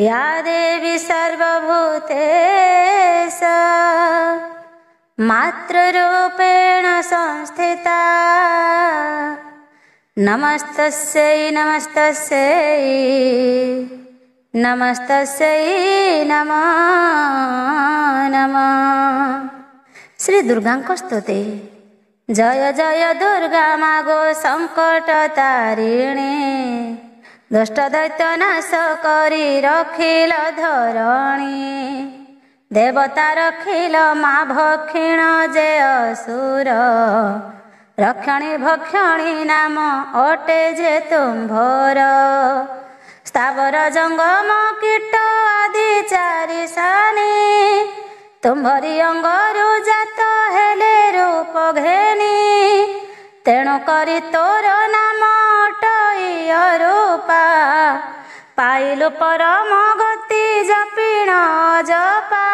या देवी सर्वभूतेश मातृरूपेण संस्थिता नमस्तस्यै नमस्तस्यै नमस्तस्यै नमः नमः। श्री दुर्गांक स्तुति। जय जय दुर्गा मागो संकट तारिणी दुष्ट दैत्य नाश करी रखिल धरणी देवता रखिल मा भक्षिण जे असुर रक्षणी भक्षणी नाम अटे जे तुम्भर स्थावर जंगम कीट आदि चारि सानी तुम्भरी अंगरु जात हेले रूप घेनी तेणु करी तोर नाम अटई रूपा पाइलु परम गति जपिण जपा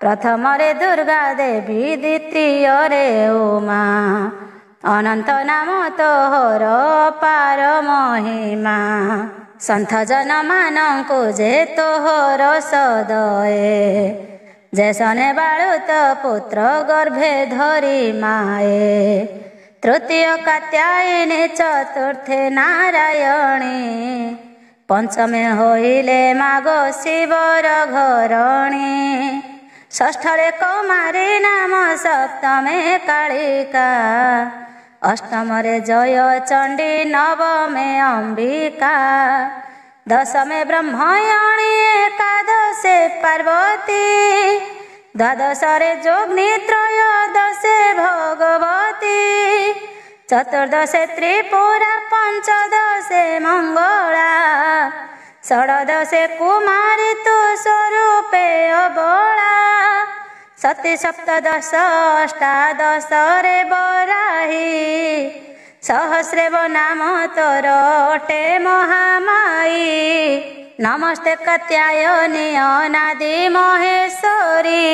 प्रथम रे दुर्गा देवी द्वितीय रे उमा अनंत नाम तोहर पार महिमा संथ जन मानंकु जे तोहर सदये जैसने बालुत पुत्र गर्भे धरी माए तृतीय कात्यायनी चतुर्थे नारायणी पंचमे होइले मागो शिवर घरणी षष्ठरे कौमारी नाम सप्तमे कालिका अष्टमरे जय चंडी नवमे अंबिका दशमे ब्रह्मयणी एकादशे पार्वती द्वादशरे जोग्नि त्रयोदशे भगवती चतुर्दशे त्रिपुरा पंचदशे मंगला षोडशे कुमारी तु स्वरूपे अबला सती सप्तदश अष्टादशरे बराही सहस्रे नाम तोर अटे महामाई नमस्ते कात्यायनी अनादि महेश्वरी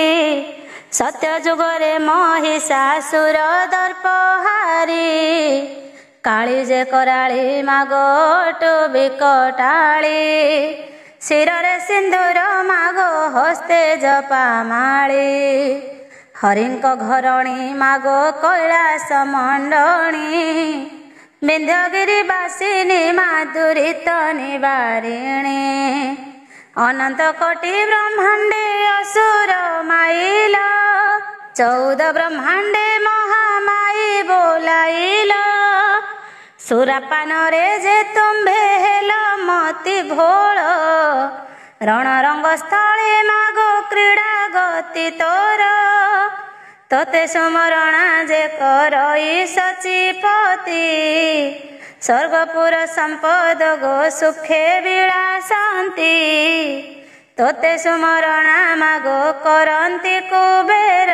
सत्य जुगरे महिषासुर दर्पहारी काली जे कराली मागोटु विकटाली शिररे सिंदूर मागो हस्ते जपामाली हरिंक घरणी मागो कैलास मंडणी विंध्यगिरी बासिनी माधुरित निवारिणी अनंत कोटि ब्रह्मांडे असुर माइल 14 ब्रह्मांडे महामाई बोलाइल सुरापान रे जे तुम्भे हेल मति घोल रणरंग स्थले मागो क्रीड़ा गति तोर तोते सुमरणा जे करई सचिपति स्वर्गपुर संपद गो सुखे विलासंती तोते सुमरणा मागो करंती कुबेर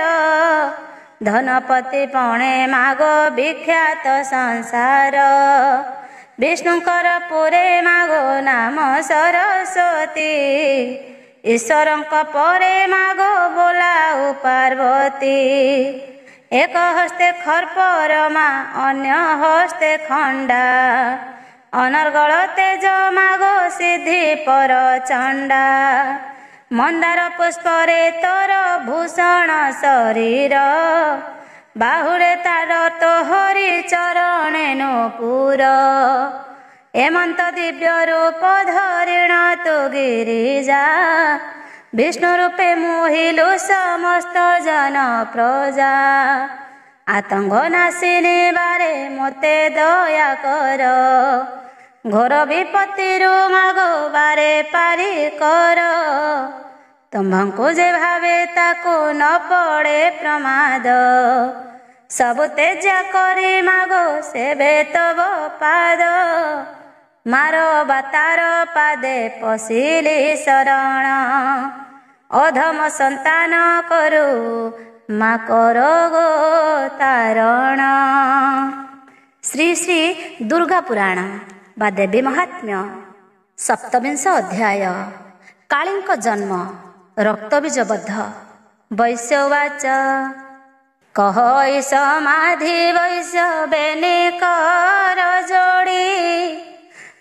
धनपति पणे मागो विख्यात संसार विष्णुकर पुरे मागो नाम सरस्वती ईश्वरंक परे मागो बोलाउ पार्वती एक हस्ते खर्परमा अन्य हस्ते खंडा अनर्गल तेज मागो सिद्धि पर चंडा मंदार पुष्परे तोर भूषण शरीर बाहुरे तार तोहरी चरणे नूपुर एमंत दिव्य रूप धरिण तु गिरिजा विष्णु रूपे मोहिलु समस्त जन प्रजा आतंक नाशिनी बारे मोते दया कर घोर विपत्ति मागो बारे पारी कर तुम्भंकु जे भावे ताकु न पड़े प्रमाद सबु तेजा करी मागो सेबे तब पाद मारो बातार पादे पशिली शरण अधम संतान करू मा करो गो तारण। श्री श्री दुर्गा पुराण बा देवी महात्म्य सप्तविंश अध्याय कालींक जन्म रक्तबीजबद्ध वैश्यवाच कह समाधि वैश्य बेनी कर जोड़ी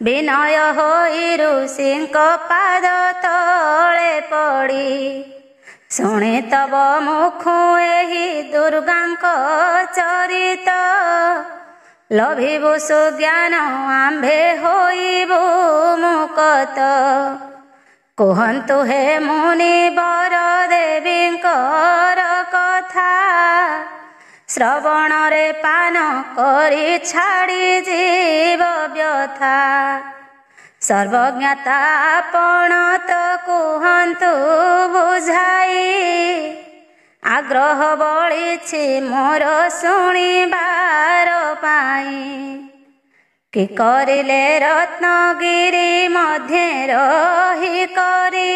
ବିନୟ ହୋଇ ଋଷିଙ୍କ ପାଦ ତଳେ ପଡ଼ି ଶୁଣି ତବ ମୁଖୁ ଏହି ଦୁର୍ଗାଙ୍କ ଚରିତ। ଲଭିବୁ ସୁଜ୍ଞାନ ଆମ୍ଭେ ହୋଇବୁ ମୁକତ। କୁହନ୍ତୁ ହେ ମୁନି ବର ଦେବୀଙ୍କର କଥା। ଶ୍ରବଣରେ ପାନ କରି ଛାଡ଼ି ଯିବ ବ୍ୟଥା। ସର୍ବଜ୍ଞତା ଆପଣ ତ କୁହନ୍ତୁ ବୁଝାଇ। ଆଗ୍ରହ ବଳିଛି ମୋର ଶୁଣିବାର ପାଇଁ। କି କରିଲେ ରତ୍ନଗିରି ମଧ୍ୟରେ ରହି କରି।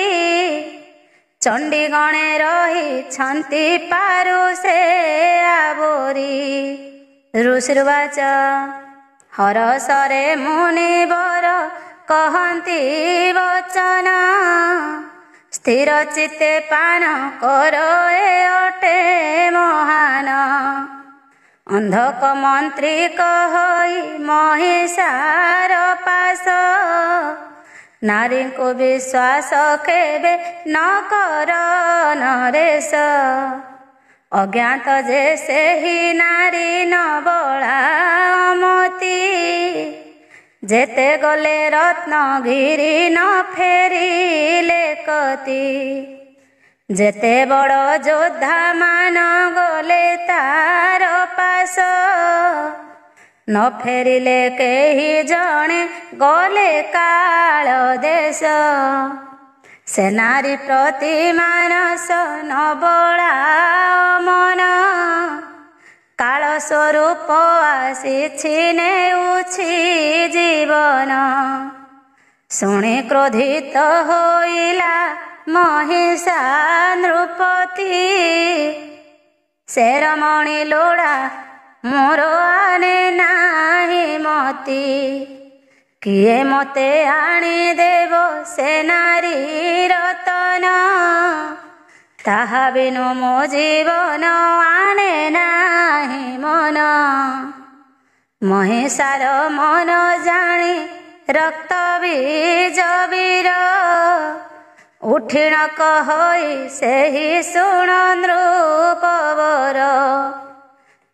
ଚଣ୍ଡୀଗଣେ ରହିଛନ୍ତି ପାରୁ ସେ ଆବୋରି। ଋଷିର୍ବାଚ ହରସରେ ମୁନିବର କହନ୍ତି ବଚନ। ସ୍ଥିର ଚିତ୍ତେ ପାନ କର ଏ ଅଟେ ମହାନ। ଅନ୍ଧକ ମନ୍ତ୍ରୀ କହି ମହିଷାର ପାଶ। ନାରୀଙ୍କୁ ବିଶ୍ୱାସ କେବେ ନ କର ନରେଶ। ଅଜ୍ଞାତ ଯେ ସେହି ନାରୀ ନବଳା ଅମତି। ଯେତେ ଗଲେ ରତ୍ନଗିରି ନ ଫେରିଲେ କତି। ଯେତେ ବଡ଼ ଯୋଦ୍ଧା ମାନ ଗଲେ ତାର ପାଶ। ନ ଫେରିଲେ କେହି ଜଣେ ଗଲେ କାଳ ଦେଶ। ସେ ନାରୀ ପ୍ରତି ମାନସ ନବଳା ମନ। କାଳ ସ୍ୱରୂପ ଆସିଛି ନେଉଛି ଜୀବନ। ଶୁଣି କ୍ରୋଧିତ ହୋଇଲା ମହିଷା ନୃପତି। ସେ ରମଣୀ ଲୋଡ଼ା ମୋର ଆନେ ନାହିଁ ମତି। କିଏ ମୋତେ ଆଣିଦେବ ସେ ନାରୀ ରତନ। ତାହା ବିନୁ ମୋ ଜୀବନ ଆନେ ନାହିଁ ମନ। ମହିଷାର ମନ ଜାଣି ରକ୍ତ ବୀଜ ବୀର। ଉଠିଣକ ହୋଇ ସେହି ଶୁଣ ନୃପବର।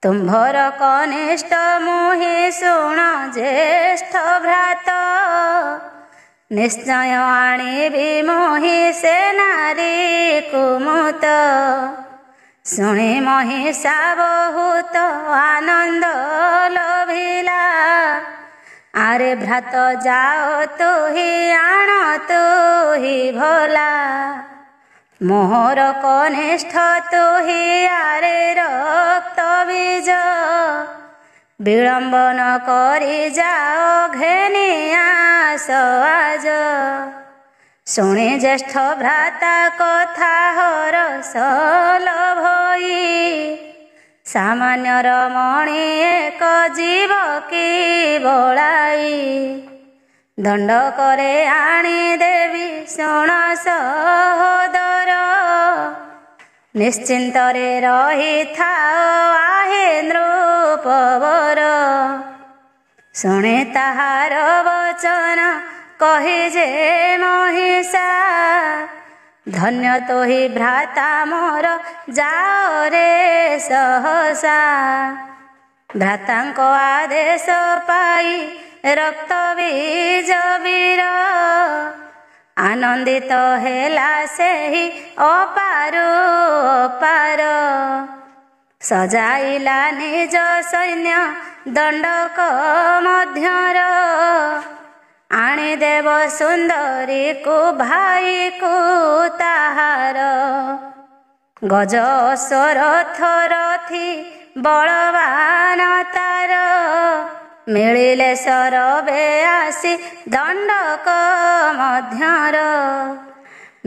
ତୁମ୍ଭର କନିଷ୍ଠ ମୁହିଁ ଶୁଣ ଜ୍ୟେଷ୍ଠ ଭ୍ରାତ। ନିଶ୍ଚୟ ଆଣିବି ମୁହିଁ ସେ ନାରୀ କୁମୁତ। ଶୁଣି ମହିଷା ବହୁତ ଆନନ୍ଦ ଲୋଭିଲା। ଆରେ ଭ୍ରାତ ଯାଅ ତୁହି ଆଣ ତୁହି ଭଲା। ମୋହର କନିଷ୍ଠ ତୁହି ଆରେ ରକ୍ତ ବୀଜ। ବିଳମ୍ବ ନ କରି ଯାଅ ଘେନି ଆସ ଆଜ। ଶୁଣି ଜ୍ୟେଷ୍ଠ ଭ୍ରାତା କଥା ହରଷ ଲୋଭଇ। ସାମାନ୍ୟ ରମଣୀ ଏକ ଜୀବ କି ବଳାଇ। ଦଣ୍ଡ କରେ ଆଣି ଦେବି ଶୁଣ ସହୋଦର। ନିଶ୍ଚିନ୍ତରେ ରହିଥାଅ ଆହେ ନୃପବର। ଶୁଣି ତାହାର ବଚନ କହି ଯେ ମହିଷା। ଧନ୍ୟ ତୋହି ଭ୍ରାତା ମୋର ଯାଅ ରେ ସହସା। ଭ୍ରାତାଙ୍କ ଆଦେଶ ପାଇ ରକ୍ତ ବୀଜ ବୀର। ଆନନ୍ଦିତ ହେଲା ସେହି ଅପାରୁ ଅପାର। ସଜାଇଲା ନିଜ ସୈନ୍ୟ ଦଣ୍ଡକ ମଧ୍ୟର। ଆଣିଦେବ ସୁନ୍ଦରୀକୁ ଭାଇକୁ ତାହାର। ଗଜ ଅଶ୍ୱରଥ ରଥି ବଳବାନ ତାର। ମିଳିଲେ ସରବେ ଆସି ଦଣ୍ଡକ ମଧ୍ୟର।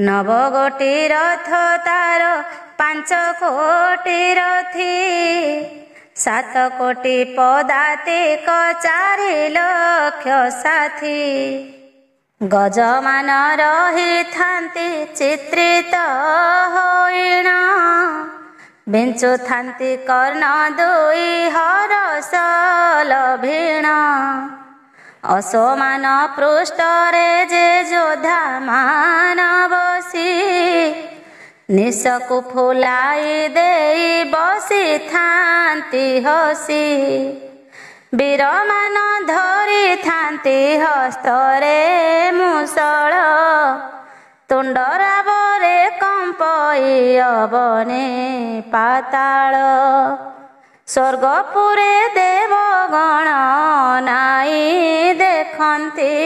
ନବଗୋଟି ରଥ ତାର 5 କୋଟି ରଥି। 7 କୋଟି ପଦାତିକ 4 ଲକ୍ଷ ସାଥି। ଗଜମାନ ରହିଥାନ୍ତି ଚିତ୍ରିତ ହୋଇଣ। ବିଞ୍ଚୁଥାନ୍ତି କର୍ଣ୍ଣ 2 ହରଷ ଲୋଭିଣ। ଅସମାନ ପୃଷ୍ଠରେ ଯେ ଯୋଦ୍ଧା ମାନ ବସି ନିଶକୁ ଫୁଲାଇ ଦେଇ ବସିଥାନ୍ତି ହସି। ବୀରମାନ ଧରିଥାନ୍ତି ହସ୍ତରେ ମୂଷଳ ତୁଣ୍ଡରାବରେ କମ୍ପଇ ଅବନି ପାତାଳ। ସ୍ୱର୍ଗପୁରେ ଦେବଗଣ ନାଇ ଦେଖନ୍ତି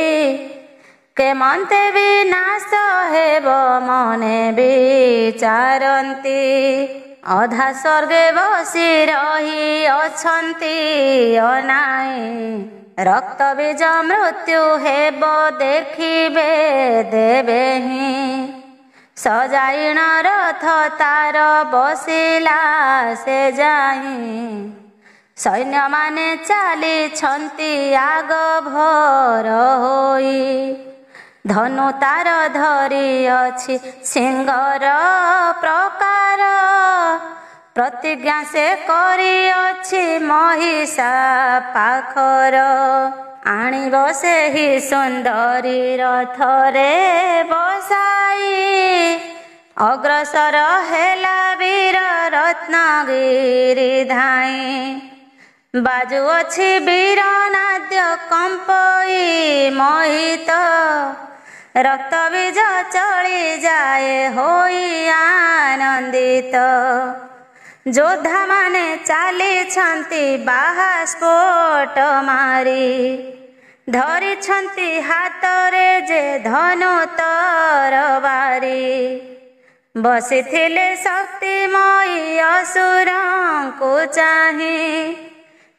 କେମନ୍ତେ ବିନାଶ ହେବ ମନେ ବିଚାରନ୍ତି। ଅଧା ସ୍ୱର୍ଗେ ବସି ରହି ଅଛନ୍ତି ଅନାଇ ରକ୍ତ ବୀଜ ମୃତ୍ୟୁ ହେବ ଦେଖିବେ ଦେବେ ହିଁ। ସଜାଇଣ ରଥ ତାର ବସିଲା ସେ ଯାଇ ସୈନ୍ୟମାନେ ଚାଲିଛନ୍ତି ଆଗ ଭର ହୋଇ। ଧନୁ ତାର ଧରି ଅଛି ସିଂହର ପ୍ରକାର ପ୍ରତିଜ୍ଞା ସେ କରିଅଛି ମହିଷା ପାଖର। ଆଣିବ ସେହି ସୁନ୍ଦରୀ ରଥରେ ବସାଇ ଅଗ୍ରସର ହେଲା ବୀର ରତ୍ନଗିରି ଧାଇଁ। ବାଜୁଅଛି ବୀରନାଦ୍ୟ କମ୍ପଇ ମୋହିତ ରକ୍ତ ବୀଜ ଚଳିଯାଏ ହୋଇ ଆନନ୍ଦିତ। ଯୋଦ୍ଧାମାନେ ଚାଲିଛନ୍ତି ବାହାସ୍ଫୋଟ ମାରି ଧରିଛନ୍ତି ହାତରେ ଯେ ଧନୁ ତରବାରି। ବସିଥିଲେ ଶକ୍ତିମୟୀ ଅସୁରଙ୍କୁ ଚାହିଁ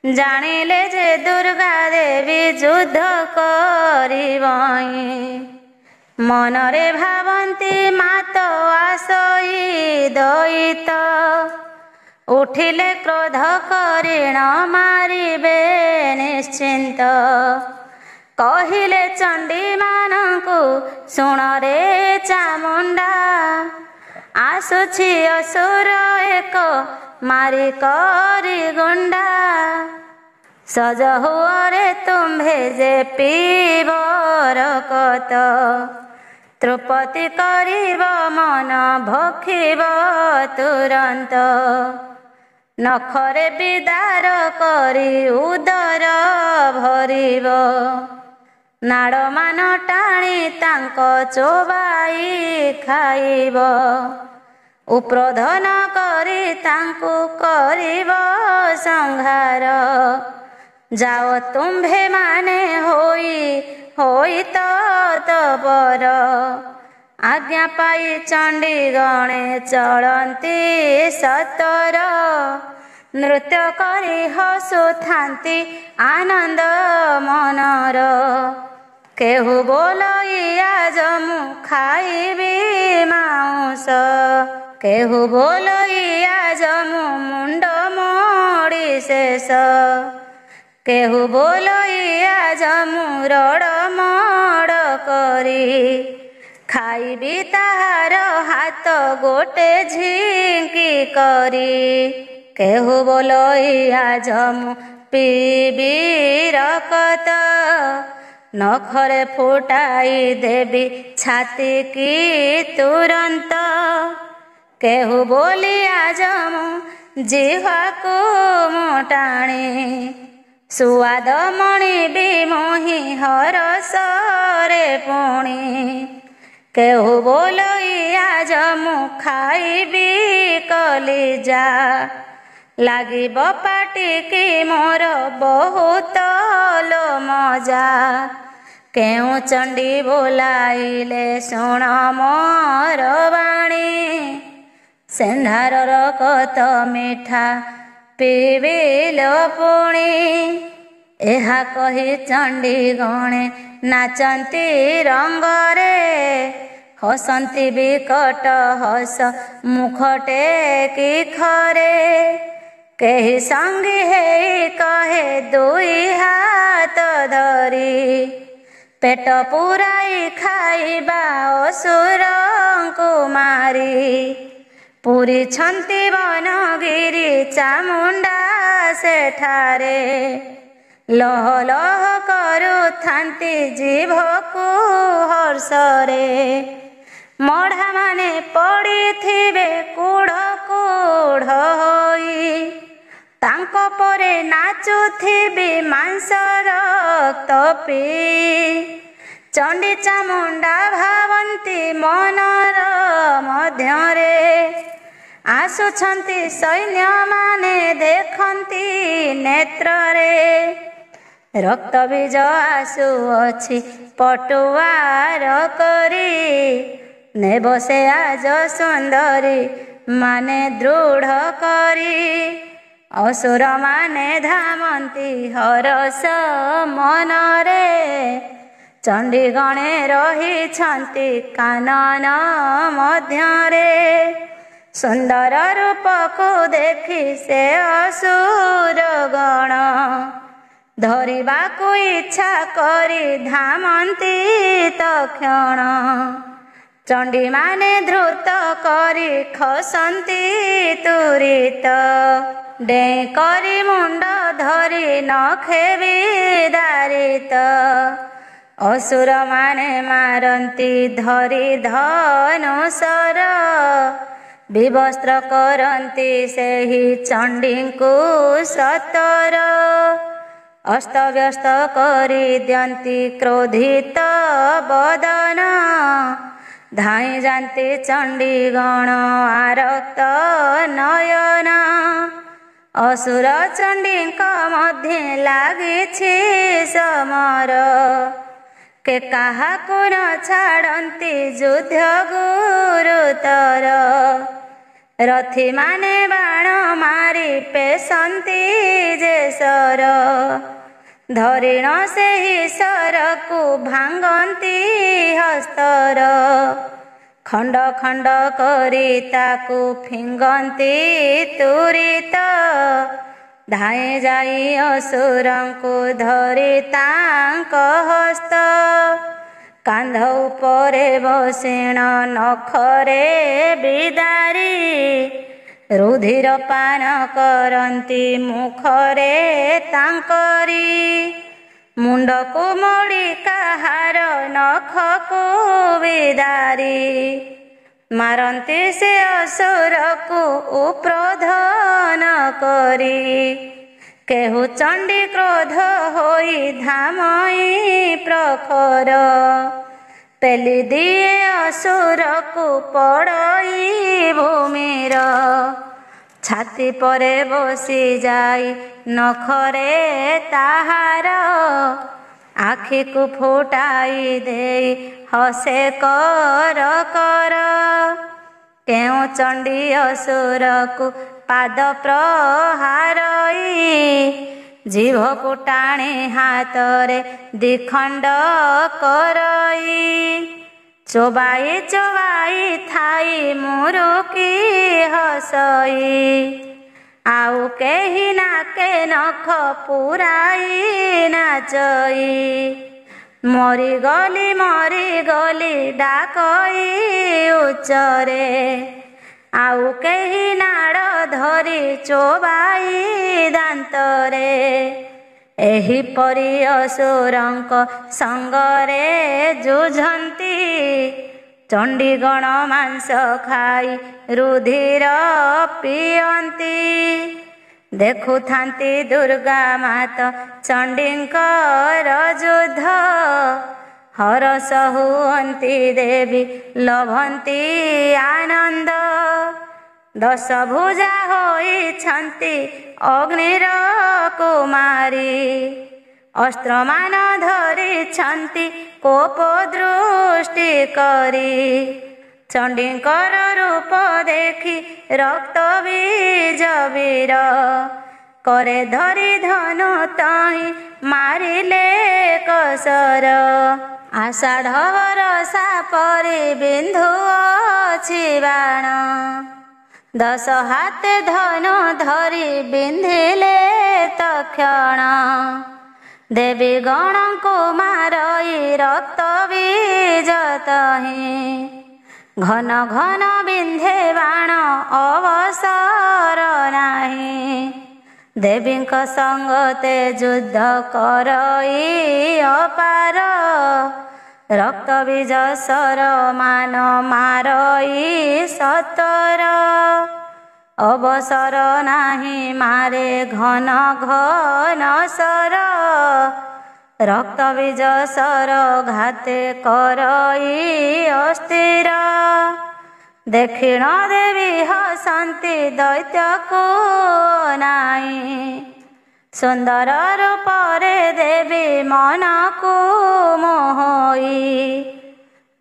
ଜାଣିଲେ ଯେ ଦୁର୍ଗା ଦେବୀ ଯୁଦ୍ଧ କରିବଇଁ। ମନରେ ଭାବନ୍ତି ମାତ ଆସଇ ଦଇତ ଉଠିଲେ କ୍ରୋଧ କରିଣ ମାରିବେ ନିଶ୍ଚିନ୍ତ। କହିଲେ ଚଣ୍ଡୀମାନଙ୍କୁ ଶୁଣରେ ଚାମୁଣ୍ଡା ଆସୁଛି ଅସୁର ଏକ ମାରି କରି ଗୁଣ୍ଡା। ସଜ ହୁଅରେ ତୁମ୍ଭେ ଯେ ପିବର କତ ତୃପତି କରିବ ମନ ଭକ୍ଷିବ ତୁରନ୍ତ। ନଖରେ ବିଦାର କରି ଉଦର ଭରିବ ନାଡ଼ମାନ ଟାଣି ତାଙ୍କ ଚୋବାଇ ଖାଇବ। ଉପ୍ରୋଧନ କରି ତାଙ୍କୁ କରିବ ସଂହାର। ଯାଅ ତୁମ୍ଭେ ମାନେ ହୋଇ ତତ୍ପର। ଆଜ୍ଞା ପାଇ ଚଣ୍ଡୀଗଣେ ଚଳନ୍ତି ସତର। ନୃତ୍ୟ କରି ହସୁଥାନ୍ତି ଆନନ୍ଦ ମନର। କେହୁ ବୋଲଇ ଆଜ ମୁଁ ଖାଇବି ମାଉଁସ କେହୁ ବୋଲଇ ଆଜ ମୁଁ ମୁଣ୍ଡ ମୋଡ଼ି ଶେଷ। କେହୁ ବୋଲଇ ଆଜ ମୁଁ ରଡ଼ ମଡ଼ କରି ଖାଇବି ତାହାର ହାତ ଗୋଟେ ଝିଙ୍କି କରି। କେହୁ ବୋଲଇ ଆଜ ମୁଁ ପିବି ରକତ ନଖରେ ଫୁଟାଇ ଦେବି ଛାତି କି ତୁରନ୍ତ। କେହୁ ବୋଲି ଆଜ ମୁଁ ଜିହ୍ବାକୁ ମୁଁ ଟାଣି ସୁଆଦ ମଣିବି ମୋହି ହରସରେ ପୁଣି। କେହୁ ବୋଲଇ ଆଜ ମୁଁ ଖାଇବି କଲିଜା ଲାଗିବ ପାଟିକି ମୋର ବହୁତ ଲୋ ମଜା। କେଉଁ ଚଣ୍ଡୀ ବୋଲାଇଲେ ଶୁଣ ମୋର ବାଣୀ ସେନ୍ଧାରର କତ ମିଠା ପିବିଲ ପୁଣି। ଏହା କହି ଚଣ୍ଡୀ ଗଣେ ନାଚନ୍ତି ରଙ୍ଗରେ ହସନ୍ତି ବିକଟ ହସ ମୁଖଟେ କି ଖରେ। କେହି ସଙ୍ଗୀ ହେଇ କହେ ଦୁଇ ହାତ ଧରି ପେଟ ପୁରାଇ ଖାଇବା ଅସୁରଙ୍କୁ ମାରି। ପୁରିଛନ୍ତି ବନଗିରି ଚାମୁଣ୍ଡା ସେଠାରେ ଲହ ଲହ କରୁଥାନ୍ତି ଜିଭକୁ ହର୍ଷରେ। ମଢ଼ାମାନେ ପଡ଼ିଥିବେ କୁଢ଼ କୁଢ଼ ହୋଇ, ତାଙ୍କ ପରେ ନାଚୁଥିବି ମାଂସ ରକ୍ତ ପିଇ। ଚଣ୍ଡୀ ଚାମୁଣ୍ଡା ଭାବନ୍ତି ମନର ମଧ୍ୟରେ, ଆସୁଛନ୍ତି ସୈନ୍ୟମାନେ ଦେଖନ୍ତି ନେତ୍ରରେ। ରକ୍ତ ବୀଜ ଆସୁଅଛି ପଟୁଆର କରି, ନେବ ସେ ଆଜ ସୁନ୍ଦରୀ ମାନେ ଦୃଢ଼ କରି। ଅସୁରମାନେ ଧାମନ୍ତି ହରସ ମନରେ, ଚଣ୍ଡୀଗଣେ ରହିଛନ୍ତି କାନନ ମଧ୍ୟରେ। ସୁନ୍ଦର ରୂପକୁ ଦେଖି ସେ ଅସୁର ଗଣ, ଧରିବାକୁ ଇଚ୍ଛା କରି ଧାମନ୍ତି ତକ୍ଷଣ। ଚଣ୍ଡୀମାନେ ଧୃତ କରି ଖସନ୍ତି ତୁରିତ, ଡେଇଁ କରି ମୁଣ୍ଡ ଧରି ନଖେ ବିଦାରିତ। ଅସୁରମାନେ ମାରନ୍ତି ଧରି ଧନୁଶର, ବିବସ୍ତ୍ର କରନ୍ତି ସେହି ଚଣ୍ଡୀଙ୍କୁ ସତର। ଅସ୍ତବ୍ୟସ୍ତ କରି ଦିଅନ୍ତି କ୍ରୋଧିତ ବଦନ, ଧାଇଁ ଯାନ୍ତି ଚଣ୍ଡୀଗଣ ଆରକ୍ତ ନୟନ। ଅସୁର ଚଣ୍ଡୀଙ୍କ ମଧ୍ୟରେ ଲାଗିଛି ସମର, କେ କାହାକୁ ନ ଛାଡ଼ନ୍ତି ଯୁଦ୍ଧ ଗୁରୁତର। ରଥୀମାନେ ବାଣ ମାରି ପେଶନ୍ତି ଯେ ଶର, ଧରିଣ ସେହି ଶରକୁ ଭାଙ୍ଗନ୍ତି ହସ୍ତର। ଖଣ୍ଡ ଖଣ୍ଡ କରି ତାକୁ ଫିଙ୍ଗନ୍ତି ତୁରିତ, ଧାଇଁ ଯାଇ ଅସୁରଙ୍କୁ ଧରି ତାଙ୍କ ହସ୍ତ। କାନ୍ଧ ଉପରେ ବସିଣ ନଖରେ ବିଦାରି, ରୁଧିର ପାନ କରନ୍ତି ମୁଖରେ ତାଙ୍କରି। ମୁଣ୍ଡକୁ ମୋଡ଼ି କାହାର ନଖକୁ ବିଦାରି, ମାରନ୍ତି ସେ ଅସୁରକୁ ଉପ୍ରୋଧନ କରି। କେହୁ ଚଣ୍ଡୀ କ୍ରୋଧ ହୋଇ ଧାମଇ ପ୍ରଖର, ପେଲି ଦିଏ ଅସୁରକୁ ପଡ଼ଇ ଭୂମିର। ଛାତି ପରେ ବସି ଯାଇ ନଖରେ ତାହାର, ଆଖିକୁ ଫୁଟାଇ ଦେଇ ହସେ କର କର। କେଉଁ ଚଣ୍ଡୀ ଅସୁରକୁ ପାଦ ପ୍ରହାରଇ, ଜିଭକୁ ଟାଣି ହାତରେ ଦିଖଣ୍ଡ କରଇ। ଚୋବାଇ ଚୋବାଇ ଥାଇ ମୁରୁକି ହସଇ, ଆଉ କେହି ନାକେ ନଖ ପୁରାଇ ନାଚଇ। ମରିଗଲି ମରିଗଲି ଡାକଇ ଉଚ୍ଚରେ, ଆଉ କେହି ନାଡ଼ ଧରି ଚୋବାଇ ଦାନ୍ତରେ। ଏହିପରି ଅସୁରଙ୍କ ସଙ୍ଗରେ ଯୁଝନ୍ତି, ଚଣ୍ଡୀଗଣ ମାଂସ ଖାଇ ରୁଧିର ପିଅନ୍ତି। ଦେଖୁଥାନ୍ତି ଦୁର୍ଗା ମାତ ଚଣ୍ଡୀଙ୍କର ଯୁଦ୍ଧ, ହରସ ହୁଅନ୍ତି ଦେବୀ ଲଭନ୍ତି ଆନନ୍ଦ। ଦଶଭୁଜା ହୋଇଛନ୍ତି ଅଗ୍ନିର କୁମାରୀ, ଅସ୍ତ୍ରମାନ ଧରିଛନ୍ତି କୋପ ଦୃଷ୍ଟି କରି। ଚଣ୍ଡୀଙ୍କର ରୂପ ଦେଖି ରକ୍ତ ବୀଜ ବୀର, करे धरी धनु तही मारिले कसर। आषाढ़ बरसा परि बिंधु अछि बाण, 10 हाथे धनु धरी बिंधिले तक्षण। देवी गण को मारई रक्त बीज तही, घन घन बिंधे बाण अवसर नाही। ଦେବୀଙ୍କ ସଙ୍ଗତେ ଯୁଦ୍ଧ କରଇ ଅପାର, ରକ୍ତ ବୀଜ ସର ମାନ ମାରଇ ସତର। ଅବସର ନାହିଁ ମାରେ ଘନ ଘନ ସର, ରକ୍ତ ବୀଜ ସର ଘାତେ କରଇ ଅସ୍ଥିର। ଦକ୍ଷିଣ ଦେବୀ ହସନ୍ତି ଦୈତ୍ୟକୁ ନାଇଁ, ସୁନ୍ଦର ରୂପରେ ଦେବୀ ମନକୁ ମୋହଇ।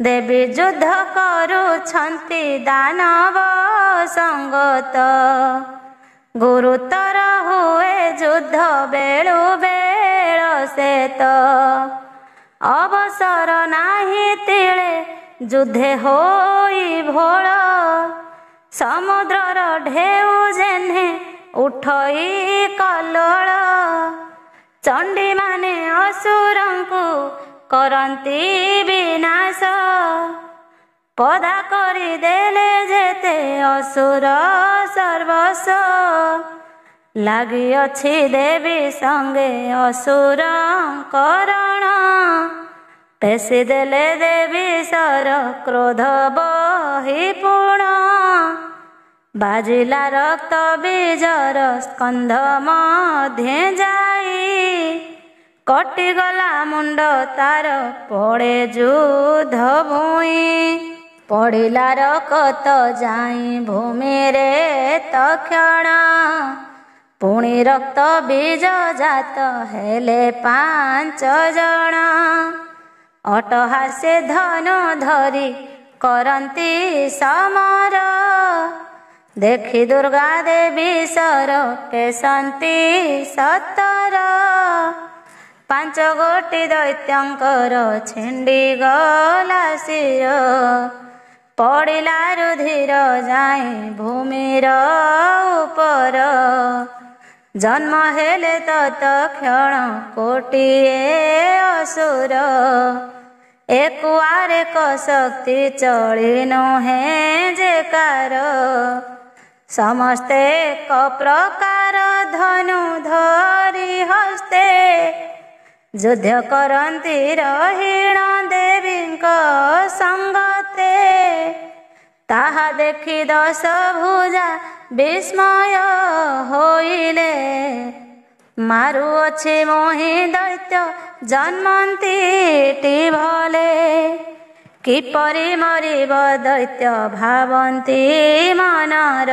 ଦେବୀ ଯୁଦ୍ଧ କରୁଛନ୍ତି ଦାନବ ସଙ୍ଗତ, ଗୁରୁତର ହୁଏ ଯୁଦ୍ଧ ବେଳୁ ବେଳ ସେତ। ଅବସର ନାହିଁ ତିଳେ ଯୁଦ୍ଧେ ହୋଇ ଭୋଳ, ସମୁଦ୍ରର ଢେଉ ଯେହ୍ନେ ଉଠଇ କଲ୍ଲୋଳ। ଚଣ୍ଡୀମାନେ ଅସୁରଙ୍କୁ କରନ୍ତି ବିନାଶ, ପଦା କରିଦେଲେ ଯେତେ ଅସୁର ସର୍ବସ୍ୱ। ଲାଗିଅଛି ଦେବୀ ସଙ୍ଗେ ଅସୁରଙ୍କରଣ, ପେଶି ଦେଲେ ଦେବୀ ସର କ୍ରୋଧ ବହି ପୁଣ। ବାଜିଲା ରକ୍ତ ବୀଜର ସ୍କନ୍ଧ ମଧ୍ୟେ ଯାଇ, କଟିଗଲା ମୁଣ୍ଡ ତାର ପଡ଼େ ଯୁଦ୍ଧ ଭୂଇଁ। ପଡ଼ିଲା ରକତ ଯାଇ ଭୂମିରେ ତକ୍ଷଣ, ପୁଣି ରକ୍ତ ବୀଜ ଜାତ ହେଲେ 5 ଜଣ। ଅଟହାସେ ଧନୁ ଧରି କରନ୍ତି ସମର, ଦେଖି ଦୁର୍ଗା ଦେବୀ ସର ପେଶନ୍ତି ସତର। 5 ଗୋଟି ଦୈତ୍ୟଙ୍କର ଛିଣ୍ଡିଗଲା ଶିର, ପଡ଼ିଲା ରୁଧିର ଯାଇ ଭୂମିର ଉପର। ଜନ୍ମ ହେଲେ ତତକ୍ଷଣ କୋଟିଏ ଅସୁର, ଏକୁଆରେ କ ଶକ୍ତି ଚଳି ନୁହେଁ ଯେ କାର। ସମସ୍ତେ ଏକ ପ୍ରକାର ଧନୁ ଧରି ହସ୍ତେ, ଯୁଦ୍ଧ କରନ୍ତି ରହିଣ ଦେବୀଙ୍କ ସଙ୍ଗତେ। ତାହା ଦେଖି 10 ଭୁଜା ବିସ୍ମୟ ହୋଇଲେ, ମାରୁଅଛି ମୋହି ଦୈତ୍ୟ ଜନ୍ମନ୍ତିଟି ଭଲେ। କିପରି ମରିବ ଦୈତ୍ୟ ଭାବନ୍ତି ମନର,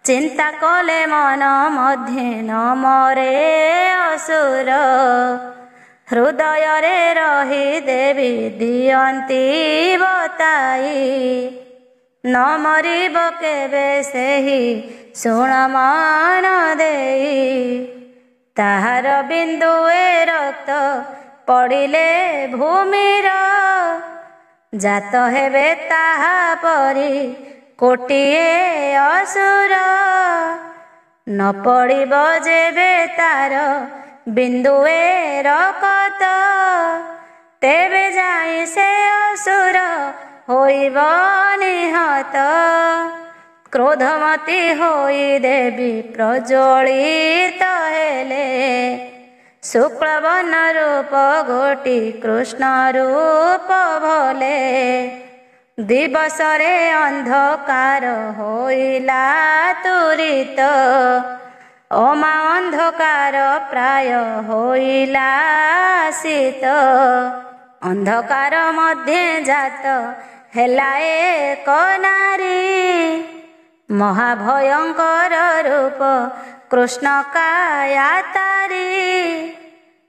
ଚିନ୍ତା କଲେ ମନ ମଧ୍ୟେ ନ ମରେ ଅସୁର। ହୃଦୟରେ ରହି ଦେବୀ ଦିଅନ୍ତି ବତାଇ, ନ ମରିବ କେବେ ସେହି ଶୁଣ ମନ ଦେଇ। ତାହାର ବିନ୍ଦୁଏ ରକ୍ତ ପଡ଼ିଲେ ଭୂମିର, ଜାତ ହେବେ ତାହା ପରି କୋଟିଏ ଅସୁର। ନ ପଡ଼ିବ ଯେବେ ତାର ବିନ୍ଦୁଏ ରକତ, ତେବେ ଯାଇ ସେ ଅସୁର ହୋଇବ ନିହତ। କ୍ରୋଧମତୀ ହୋଇ ଦେବୀ ପ୍ରଜ୍ୱଳିତ ହେଲେ, ଶୁକ୍ଳବର୍ଣ୍ଣ ରୂପ ଗୋଟି କୃଷ୍ଣ ରୂପ ଭଲେ। ଦିବସରେ ଅନ୍ଧକାର ହୋଇଲା ତୁରିତ, ଅମା ଅନ୍ଧକାର ପ୍ରାୟ ହୋଇଲା ଶୀତ। ଅନ୍ଧକାର ମଧ୍ୟେ ଜାତ ହେଲା ଏକ ନାରୀ, ମହାଭୟଙ୍କର ରୂପ କୃଷ୍ଣ କାୟା ତାରି।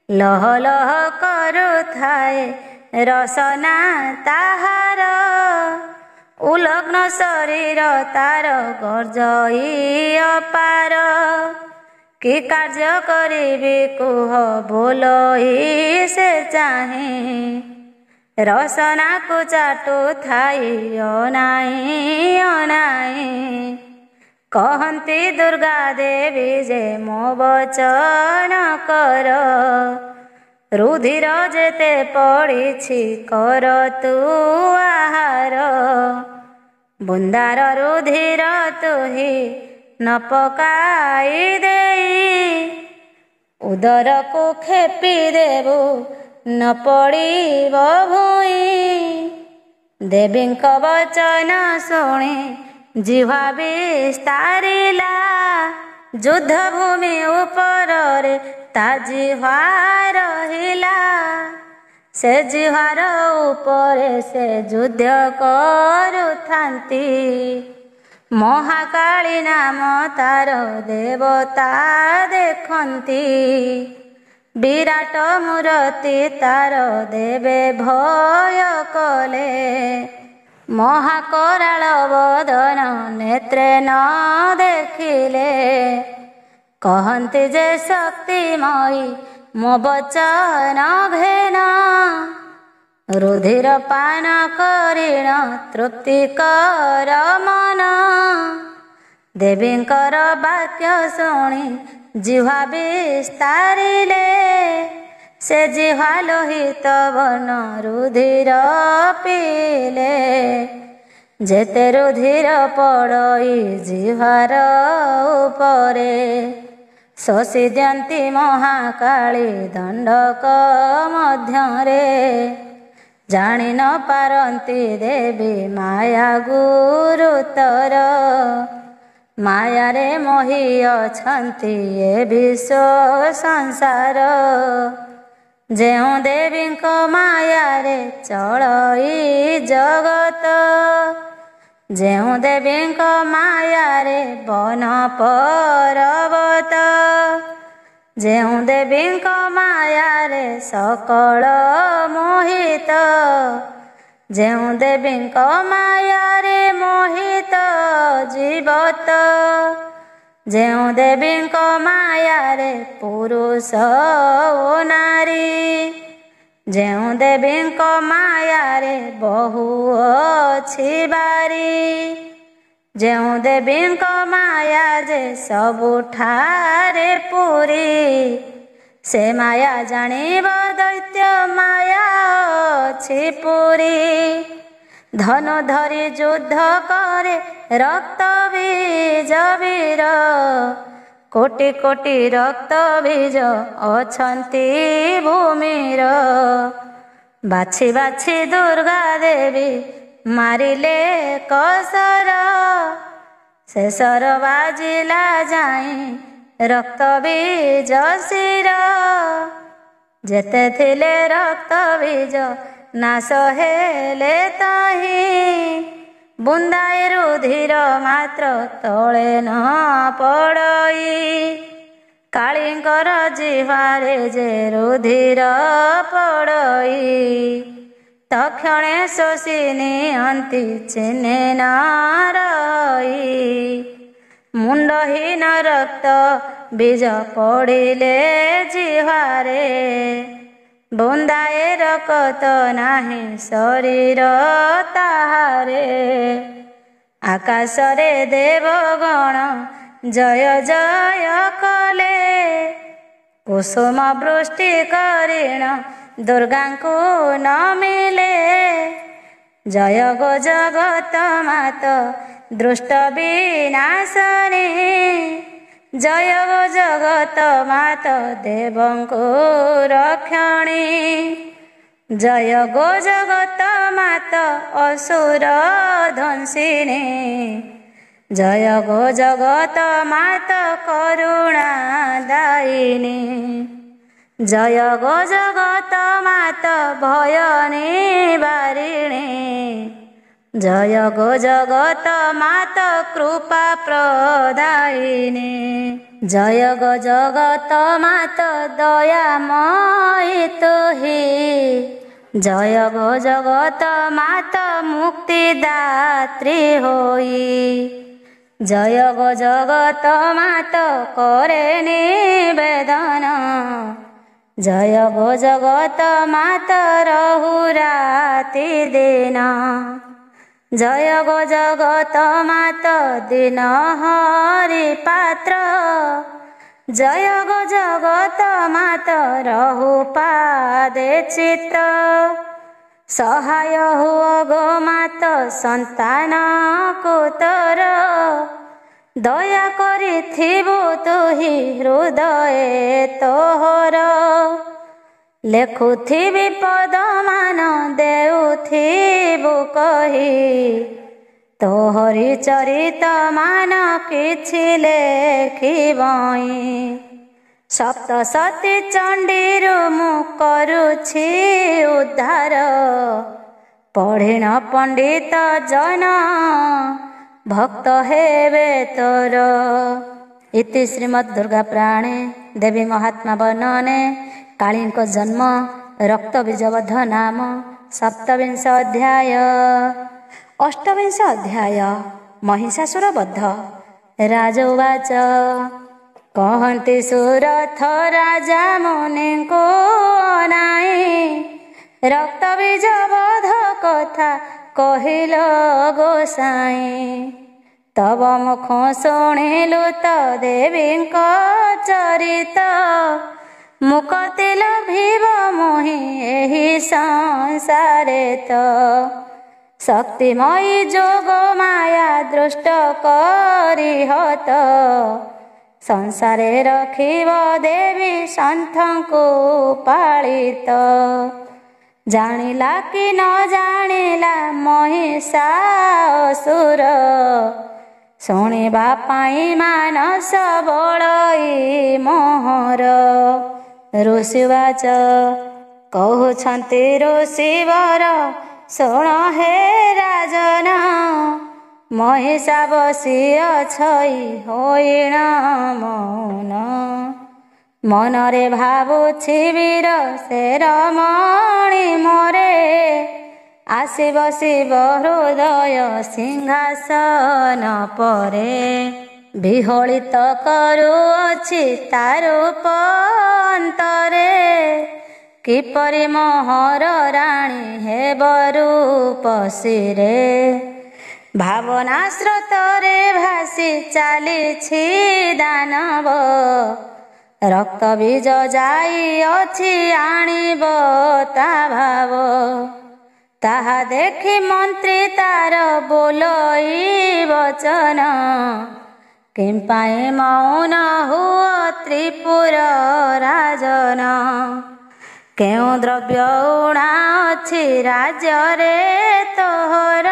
ଲହ ଲହ କରୁଥାଏ ରସନା ତାହାର, ଉଲଗ୍ନ ଶରୀର ତାର ଗର୍ଜଇ ଅପାର। କି କାର୍ଯ୍ୟ କରିବି କୁହ ବୋଲଇ ସେ ଚାହିଁ, ରସନାକୁ ଚାଟୁଥାଇ ଅନାଇ ଅନାଇ। କହନ୍ତି ଦୁର୍ଗା ଦେବୀ ଯେ ମୋ ବଚନ କର, ରୁଧିର ଯେତେ ପଡ଼ିଛି କର ତୁ ଆହାର। ବୁନ୍ଦାର ରୁଧିର ତୁହି न पकाई देई उदर को खेपी देबु न पड़िब भुई देवींक वचन शुणी जिह्वा विस्तारिला युद्ध भूमि ऊपर ता जिह्वा रहिला से जिह्वार उपरे से युद्ध करुथांती महाकाली नाम तार देवता देखंती विराट मूर्ति तार देवे भय कले महाकराल बदन नेत्रे न देखिले कहन्ति जे शक्तिमयी मो वचन घेन रुधिर पान करिण तृप्ति कर मन देवींकर वाक्य शुणी जिह्वा विस्तारिले से जिह्वा लोहित वर्ण रुधिर पीले जेते रुधिर पड़ई जिह्वार उपरे शोषि दियंती महाकाली दंडक मध्यरे जानि न पारंती देवी माया गुरुतर माया रे मोहि अछंती ए विश्व संसार जेउ देवींक माया रे चलई जगत जेउ देवींक माया रे वन पर्वत जेउ देवींक माया रे सकल मोहित जेउ देवींक माया रे मोहित जीवत जेउ देवींक माया रे पुरुष ओ नारी जेउ देवींक माया रे बहु अछि बारी जेउ देवींक माया जे सबुठारे पुरी से माया जानिब दैत्य माया अछि पुरी धनु धरी युद्ध करे रक्त बीज वीर कोटि कोटि रक्त बीज अछंती भूमिर बाछि बाछि दुर्गा देवी मारिले कसर शेषर बाजिला जाई रक्त बीज शिर जेते थिले रक्त बीज नाश हेले ताही बुंदाए रुधिर मात्र तले न पड़ई कालींकर जिह्वारे जे रुधिर पड़ई तक्षणे शोषि नियंती चिन्हे न रही मुंडहीन रक्त बीज पड़िले जिह्वारे बुंदाए रकत नाही शरीर ताहारे आकाशरे देवगण जय जय कले कुसुम वृष्टि करिण दुर्गांकु नमिले जय गो जगत मात दृष्ट विनाशनी जय गो जगत मात देवंकु रक्षणी जय गो जगत मात असुर ध्वंसिनी जय गो जगत मात करुणा दायिनी जय गो जगत मात भय निवारिणी जय गो जगत मात कृपा प्रदायिनी जय गो जगत मात दयामयी तुहि जय गो जगत मात मुक्तिदात्री होई जय गो जगत मात करे निवेदन जय गो जगत मात रहु राति दिन जय गो जगत मात दिन हरि पात्र जय गो जगत मात रहु पादे चित्र सहाय हुओ गो मात संतान कुतर ଦୟା କରିଥିବୁ ତୁହି ହୃଦୟ ତୋହର। ଲେଖୁଥିବି ପଦମାନ ଦେଉଥିବୁ କହି, ତୋହରି ଚରିତ ମାନ କିଛି ଲେଖିବଇଁ। ସପ୍ତଶତୀ ଚଣ୍ଡୀରୁ ମୁଁ କରୁଛି ଉଦ୍ଧାର, ପଢ଼ିଣ ପଣ୍ଡିତ ଜନ ଭକ୍ତ ହେବେ ତୋର। ଇତି ଶ୍ରୀମଦ୍ ଦୁର୍ଗା ପୁରାଣେ ଦେବୀ ମହାତ୍ମା ବର୍ଣ୍ଣନେ କାଳୀଙ୍କ ଜନ୍ମ ରକ୍ତ ବୀଜବଦ୍ଧ ନାମ ସପ୍ତବିଂଶ ଅଧ୍ୟାୟ। ଅଷ୍ଟବିଂଶ ଅଧ୍ୟାୟ ମହିଷାସୁର ବଧ। ରାଜଉବାଚ କହନ୍ତି ସୁରଥ ରାଜା ମୁନିଙ୍କୁ ଅନାଇ, ରକ୍ତ ବୀଜ ବଧ କଥା କହିଲ ଗୋସାଇଁ। ତବ ମୁଖ ଶୁଣିଲୁ ତ ଦେବୀଙ୍କ ଚରିତ, ମୁକତିଲ ଭିବ ମୋହି ଏହି ସଂସାରେ ତ। ଶକ୍ତିମୟୀ ଯୋଗ ମାୟା ଦୃଷ୍ଟ କରି ହତ, ସଂସାରେ ରଖିବ ଦେବୀ ସନ୍ଥଙ୍କୁ ପାଳିତ। ଜାଣିଲା କି ନ ଜାଣିଲା ମହିଷାସୁର, ଶୁଣିବା ପାଇଁ ମାନସ ବଳଇ ମୋହର। ଋଷିବାଚ କହୁଛନ୍ତି ଋଷିବର ଶୁଣ ହେ ରାଜନ, ମହିଷା ବସି ଅଛଇ ହୋଇଣ ମୌନ। ମନରେ ଭାବୁଛି ବୀର ସେ ରମଣୀ ମୋରେ, ଆସି ବସିବ ହୃଦୟ ସିଂହାସନ ପରେ। ବିହଳିତ କରୁଅଛି ତା ରୂପ ଅନ୍ତରେ, କିପରି ମୋହର ରାଣୀ ହେବ ରୂପସୀରେ। ଭାବନା ସ୍ରୋତରେ ଭାସି ଚାଲିଛି ଦାନବ, ରକ୍ତ ବୀଜ ଯାଇଅଛି ଆଣିବ ତା ଭାବ। ତାହା ଦେଖି ମନ୍ତ୍ରୀ ତାର ବୋଲଇ ବଚନ, କିମ୍ପାଇଁ ମୌନ ହୁଅ ତ୍ରିପୁର ରାଜନ। କେଉଁ ଦ୍ରବ୍ୟ ଉଣା ଅଛି ରାଜ୍ୟରେ ତୋହର,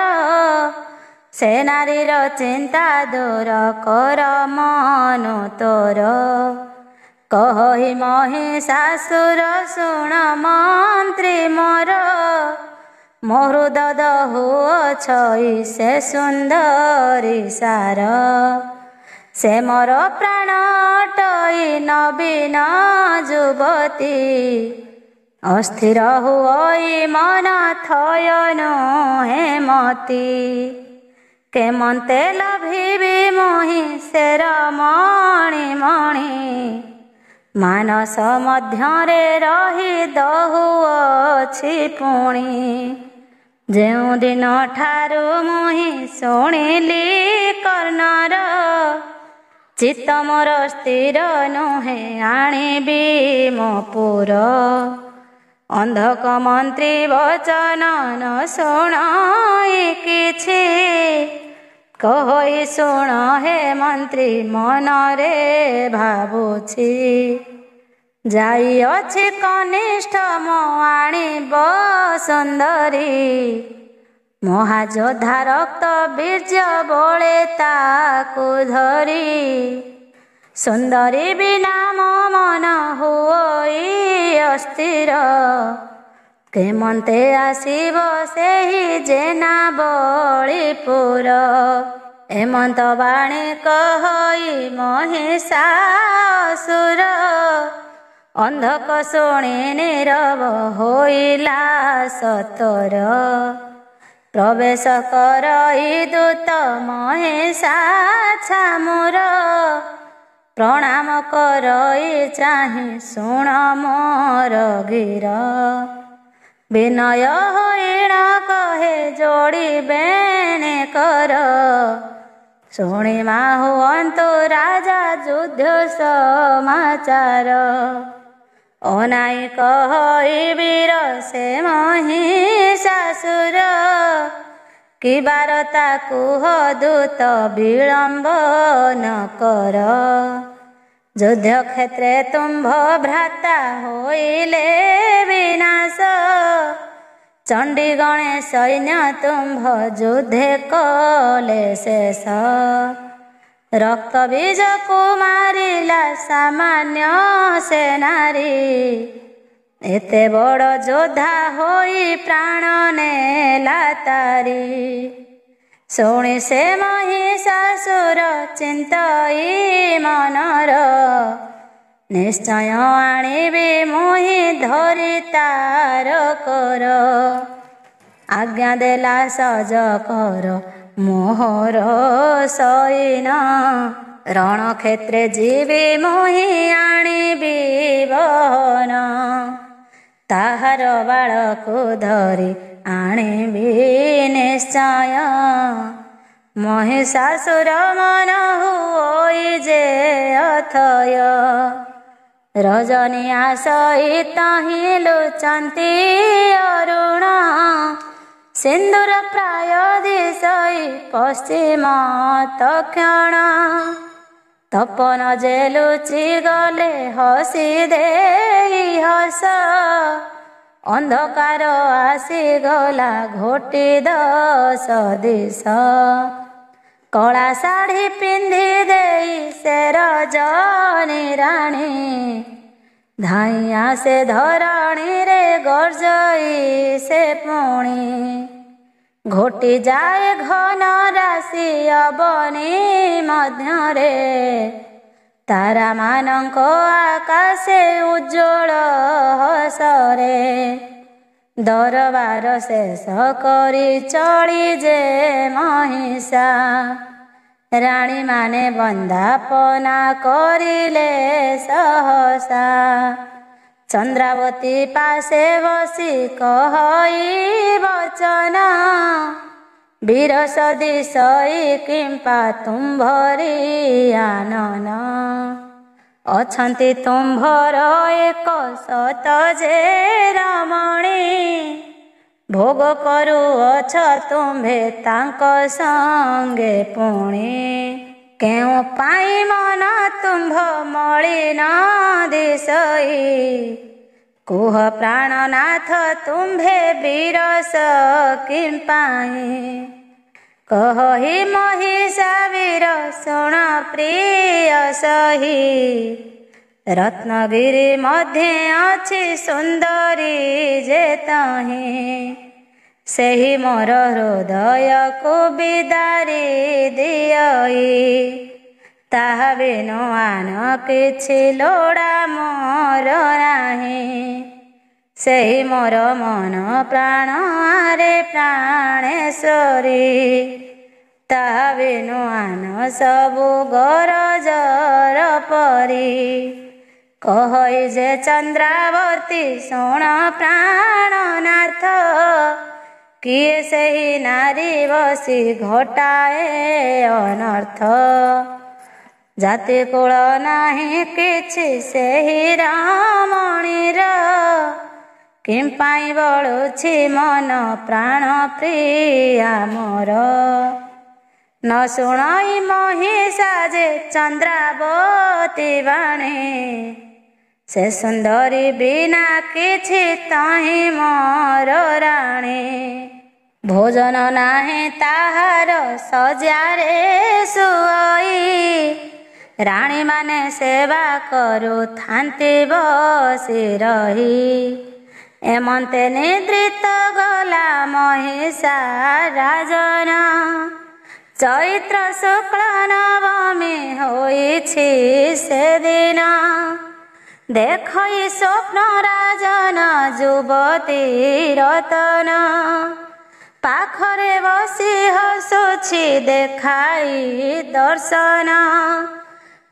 ସେ ନାରୀର ଚିନ୍ତା ଦୂର କର ମନୁ ତୋର। କହି ମହିଷାସୁର ଶୁଣ ମନ୍ତ୍ରୀ ମୋର, ମୋ ହୃଦ ଦହୁଅଛଇ ସେ ସୁନ୍ଦରୀ ସାର। ସେ ମୋର ପ୍ରାଣ ଅଟଇ ନବୀନ ଯୁବତୀ, ଅସ୍ଥିର ହୁଅଇ ମନ ଥୟ ନୁହେଁ ମତି। କେମନ୍ତେ ଲଭିବି ମୋହି ସେ ରମଣୀ ମଣି, ମାନସ ମଧ୍ୟରେ ରହି ଦହୁଅଛି ପୁଣି। ଯେଉଁଦିନ ଠାରୁ ମୁହିଁ ଶୁଣିଲି କର୍ଣ୍ଣର, ଚିତ୍ତ ମୋର ସ୍ଥିର ନୁହେଁ ଆଣିବି ମୋ ପୁର। ଅନ୍ଧକ ମନ୍ତ୍ରୀ ବଚନ ନ ଶୁଣଇ କିଛି, କହି ଶୁଣ ହେ ମନ୍ତ୍ରୀ ମନରେ ଭାବୁଛି। ଯାଇଅଛି କନିଷ୍ଠ ମୋ ଆଣିବ ସୁନ୍ଦରୀ, ମହାଯୋଦ୍ଧା ରକ୍ତ ବୀର୍ଯ୍ୟ ବଳେ ତାକୁ ଧରି। ସୁନ୍ଦରୀ ବିନା ମୋ ମନ ହୁଅଇ ଅସ୍ଥିର, କେମନ୍ତେ ଆସିବ ସେହି ଜେନା ବଳିପୁର। ଏମନ୍ତ ବାଣୀ କହି ମହିଷାସୁର, ଅନ୍ଧକ ଶୁଣି ନୀରବ ହୋଇଲା ସତର। ପ୍ରବେଶ କରଇ ଦୂତ ମହିଷା ମୋର, ପ୍ରଣାମ କରଇ ଚାହିଁ ଶୁଣ ମୋର ଗିର। ବିନୟ ହୋଇଣ କହେ ଯୋଡ଼ି ବେଣେ କର, ଶୁଣିମା ହୁଅନ୍ତୁ ରାଜା ଯୁଦ୍ଧ ସମାଚାର। ଅନାଇ କହି ବୀର ସେ ମହିଷାସୁର, କି ବାରତା କୁହ ଦୂତ ବିଳମ୍ବ ନ କର। ଯୁଦ୍ଧ କ୍ଷେତ୍ରେ ତୁମ୍ଭ ଭ୍ରାତା ହୋଇଲେ ବିନାଶ। ଚଣ୍ଡୀ ଗଣେ ସୈନ୍ୟ ତୁମ୍ଭ ଯୁଦ୍ଧେ କଲେ ଶେଷ। ରକ୍ତ ବୀଜକୁ ମାରିଲା ସାମାନ୍ୟ ସେ ନାରୀ। ଏତେ ବଡ଼ ଯୋଦ୍ଧା ହୋଇ ପ୍ରାଣ ନେଲା ତାରି। ଶୁଣି ସେ ମହିଷାସୁର ଚିନ୍ତଇ ମନର। ନିଶ୍ଚୟ ଆଣିବି ମୁହିଁ ଧରି ତାର କର। ଆଜ୍ଞା ଦେଲା ସଜ କର ମୋହର ସଇନ। ରଣକ୍ଷେତ୍ରେ ଯିବି ମୁହିଁ ଆଣିବି ବହନ। ତାହାର ବାଳକୁ ଧରି ଆଣିବି ନିଶ୍ଚୟ। ମହିଷାସୁର ମନ ହୁଇ ଯେ ଅଥୟ। ରଜନୀ ସହିତ ହିଁ ଲୁଚନ୍ତି ଅରୁଣ। ସିନ୍ଦୁର ପ୍ରାୟ ଦିଶଇ ପଶ୍ଚିମ ତକ୍ଷଣ। ତପନ ଯେ ଲୁଚି ଗଲେ ହସି ଦେଇ ହସ। ଅନ୍ଧକାର ଆସିଗଲା ଘୋଟି 10 ଦିଶ। କଳା ଶାଢ଼ୀ ପିନ୍ଧି ଦେଇ ସେ ରଜନୀ ରାଣୀ। ଧାଇଁ ଆସେ ଧରଣୀରେ ଗର୍ଜଇ ସେ ପୁଣି। ଘୋଟି ଯାଏ ଘନ ରାଶି ଅବନୀ ମଧ୍ୟରେ। ତାରାମାନଙ୍କ ଆକାଶେ ଉଜ୍ଜ୍ୱଳ ହସରେ। ଦରବାର ଶେଷ କରି ଚଳି ଯେ ମହିଷା। ରାଣୀମାନେ ବନ୍ଦାପନା କରିଲେ ସହସା। ଚନ୍ଦ୍ରାବତୀ ପାଶେ ବସି କହଇ ବଚନ। ବୀର ସଦୀଶଇ କିମ୍ପା ତୁମ୍ଭରି ଆନନ। ଅଛନ୍ତି ତୁମ୍ଭର 100 ଯେ ରମଣୀ। ଭୋଗ କରୁଅଛ ତୁମ୍ଭେ ତାଙ୍କ ସଙ୍ଗେ ପୁଣି। କେଉଁ ପାଇଁ ମନ ତୁମ୍ଭ ମଳିନ ଦିଶଇ। କୁହ ପ୍ରାଣନାଥ ତୁମ୍ଭେ ବିରସ କିମ୍ପାଇଁ। କହି ମହିଷା ବୀର ଶୁଣ ପ୍ରିୟ ସହି। ରତ୍ନଗିରି ମଧ୍ୟେ ଅଛି ସୁନ୍ଦରୀ ଯେ ତହିଁ। ସେହି ମୋର ହୃଦୟକୁ ବିଦାରି ଦିଅଇ। ତାହା ବିନୁ ଆନ କିଛି ଲୋଡ଼ା ମୋର ନାହିଁ। ସେହି ମୋର ମନ ପ୍ରାଣ ଆରେ ପ୍ରାଣେଶ୍ୱରୀ। ତାହା ବିନୁ ଆନ ସବୁ ଗରଜର ପରି। କହଇ ଯେ ଚନ୍ଦ୍ରାବତୀ ଶୁଣ ପ୍ରାଣନାଥ। କିଏ ସେହି ନାରୀ ବସି ଘଟାଏ ଅନର୍ଥ। ଜାତି କୁଳ ନାହିଁ କିଛି ସେହି ରମଣୀର। କିମ୍ପାଇଁ ବଳୁଛି ମନ ପ୍ରାଣ ପ୍ରିୟା ମୋର। ନ ଶୁଣଇ ମହିଷା ଯେ ଚନ୍ଦ୍ରାବତୀ ବାଣୀ। ସେ ସୁନ୍ଦରୀ ବିନା କିଛି ତହିଁ ମୋର ରାଣୀ। ଭୋଜନ ନାହିଁ ତାହାର ଶଯ୍ୟାରେ ଶୁଅଇ। ରାଣୀମାନେ ସେବା କରୁଥାନ୍ତି ବସି ରହି। ଏମନ୍ତେ ନିଦ୍ରିତ ଗଲା ମହିଷା ରାଜନ। ଚୈତ୍ର ଶୁକ୍ଳ ନବମୀ ହୋଇଛି ସେଦିନ। ଦେଖଇ ସ୍ୱପ୍ନ ରାଜନ ଯୁବତୀ ରତନ। ପାଖରେ ବସି ହସୁଛି ଦେଖାଇ ଦର୍ଶନ।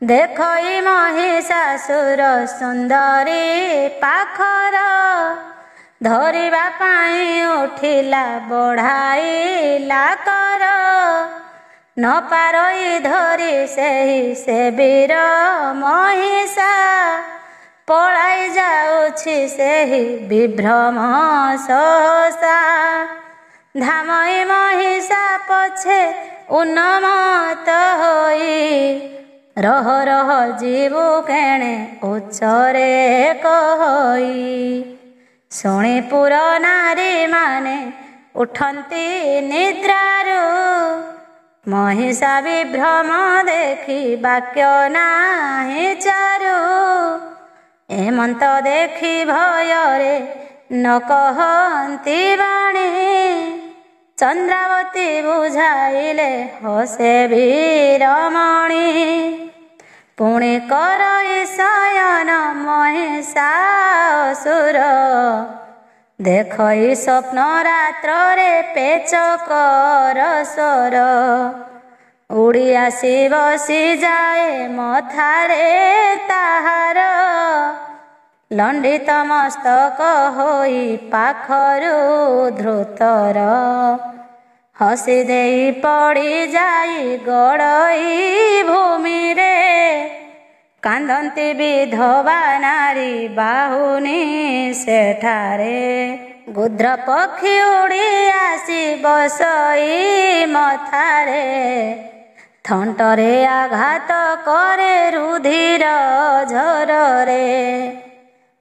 ଦେଖଇ ମହିଷାସୁର ସୁନ୍ଦରୀ ପାଖର। ଧରିବା ପାଇଁ ଉଠିଲା ବଢ଼ାଇଲା କର। ନ ପାରଇ ଧରି ସେହି ସେ ବୀର ମହିଷା। ପଳାଇ ଯାଉଛି ସେହି ବିଭ୍ରମ ସହସା। ଧାମଇ ମହିଷା ପଛେ ଉନ୍ମତ୍ତ ହୋଇ ରହ ରହ ଯିବୁ କେଣେ ଉଚ୍ଚରେ କହି। ଶୁଣି ପୁର ନାରୀମାନେ ଉଠନ୍ତି ନିଦ୍ରାରୁ ମହିଷା ବିଭ୍ରମ ଦେଖି ବାକ୍ୟ ନାହିଁ ଚାରୁ। ଏମନ୍ତ ଦେଖି ଭୟରେ ନ କହନ୍ତି ବାଣୀ ଚନ୍ଦ୍ରାବତୀ ବୁଝାଇଲେ ହସେ ବୀରମଣି। ପୁଣି କରଇ ଶୟନ ମହିଷାସୁର ଦେଖଇ ସ୍ୱପ୍ନ ରାତ୍ରରେ ପେଚକର ସ୍ୱର। ଉଡ଼ି ଆସି ବସିଯାଏ ମଥାରେ ତାହାର ଲଣ୍ଡିତ ମସ୍ତକ ହୋଇ ପାଖରୁ ଧୃତର। ହସି ଦେଇ ପଡ଼ିଯାଇ ଗଡ଼ଇ ଭୂମିରେ କାନ୍ଦନ୍ତି ବିଧବା ନାରୀ ବାହୁନି ସେଠାରେ। ଗୁଦ୍ର ପକ୍ଷୀ ଉଡ଼ି ଆସି ବସଇ ମଥାରେ ଥଣ୍ଟରେ ଆଘାତ କରେ ରୁଧିର ଝରରେ।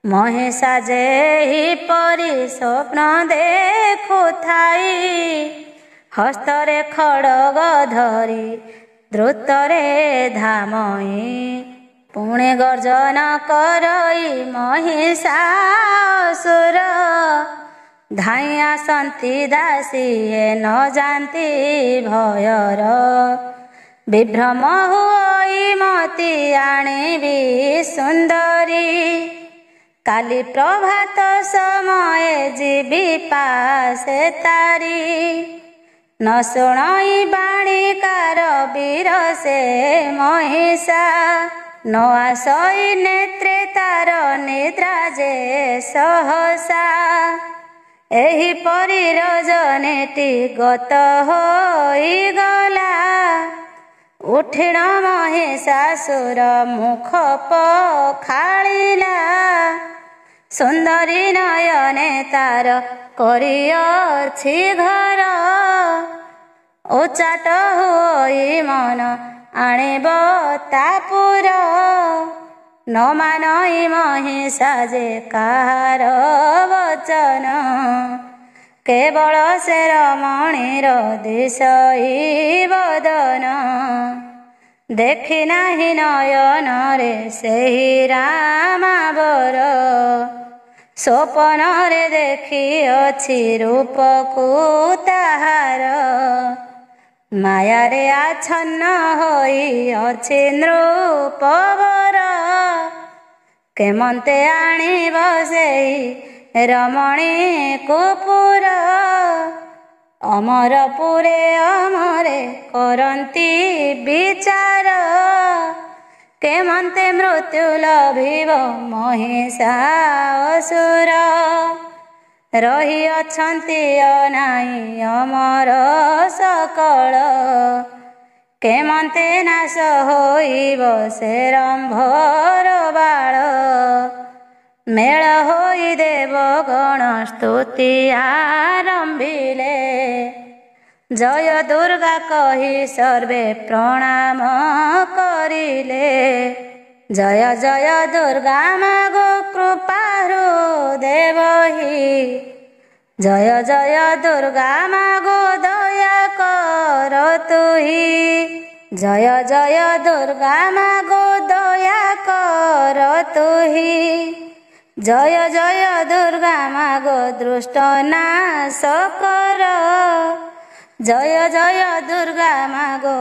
ମହିଷା ଯେହିପରି ସ୍ୱପ୍ନ ଦେଖୁଥାଇ ହସ୍ତରେ ଖଡ଼ଗ ଧରି ଦ୍ରୁତରେ ଧାମଇ। ପୁଣି ଗର୍ଜନ କରଇ ମହିଷାସୁର ଧାଇଁ ଆସନ୍ତି ଦାସୀଏ ନ ଜାନ୍ତି ଭୟର। ବିଭ୍ରମ ହୋଇ ମତି ଆଣିବି ସୁନ୍ଦରୀ କାଲି ପ୍ରଭାତ ସମୟେ ଯିବି ପାଶେ ତାରି। ନ ଶୁଣଇ ବାଣିକାର ବୀର ସେ ମହିଷା ନ ଆସଇ ନେତ୍ରେ ତାର ନିଦ୍ରା ଯେ ସହସା। ଏହିପରି ରଜନୀଟି ଗତ ହୋଇଗଲା ଉଠିଣ ମହିଷାସୁର ମୁଖ ପଖାଳିଲା। ସୁନ୍ଦରୀ ନୟନେ ତାର କରିଅଛି ଘର ଉଚାଟ ହୋଇ ମନ ଆଣିବ ତାପୁର। ନ ମାନଇ ମହିଷା ଯେ କାହାର ବଚନ କେବଳ ସେ ରମଣୀର ଦିଶଇ ବଦନ। ଦେଖି ନାହିଁ ନୟନରେ ସେହି ରାମାବର ସ୍ୱପନରେ ଦେଖିଅଛି ରୂପକୁ ତାହାର। ମାୟାରେ ଆଚ୍ଛନ୍ନ ହୋଇଅଛି ନୃପବର କେମନ୍ତେ ଆଣିବ ସେହି ରମଣୀକୁ ପୁର। ଅମରପୁରେ ଅମରେ କରନ୍ତି ବିଚାର କେମନ୍ତେ ମୃତ୍ୟୁ ଲଭିବ ମହିଷାସୁର। ରହିଅଛନ୍ତି ଅନାଇଁ ଅମର ସକଳ କେମନ୍ତେ ନାଶ ହୋଇବ ସେ ରମ୍ଭର ବାଳ। ମେଳ ହୋଇ ଦେବଗଣ ସ୍ତୁତି ଆରମ୍ଭିଲେ ଜୟ ଦୁର୍ଗା କହି ସର୍ବେ ପ୍ରଣାମ କରିଲେ। ଜୟ ଜୟ ଦୁର୍ଗା ମାଗୋ କୃପାରୁ ଦେବହି ଜୟ ଜୟ ଦୁର୍ଗା ମାଗୋ ଦୟା କର ତୁହି। ଜୟ ଜୟ ଦୁର୍ଗା ମାଗୋ ଦୟା କର ତୁହି। ଜୟ ଜୟ ଦୁର୍ଗା ମାଗୋ ଦୃଷ୍ଟ ନାଶ କର। ଜୟ ଜୟ ଦୁର୍ଗା ମାଗୋ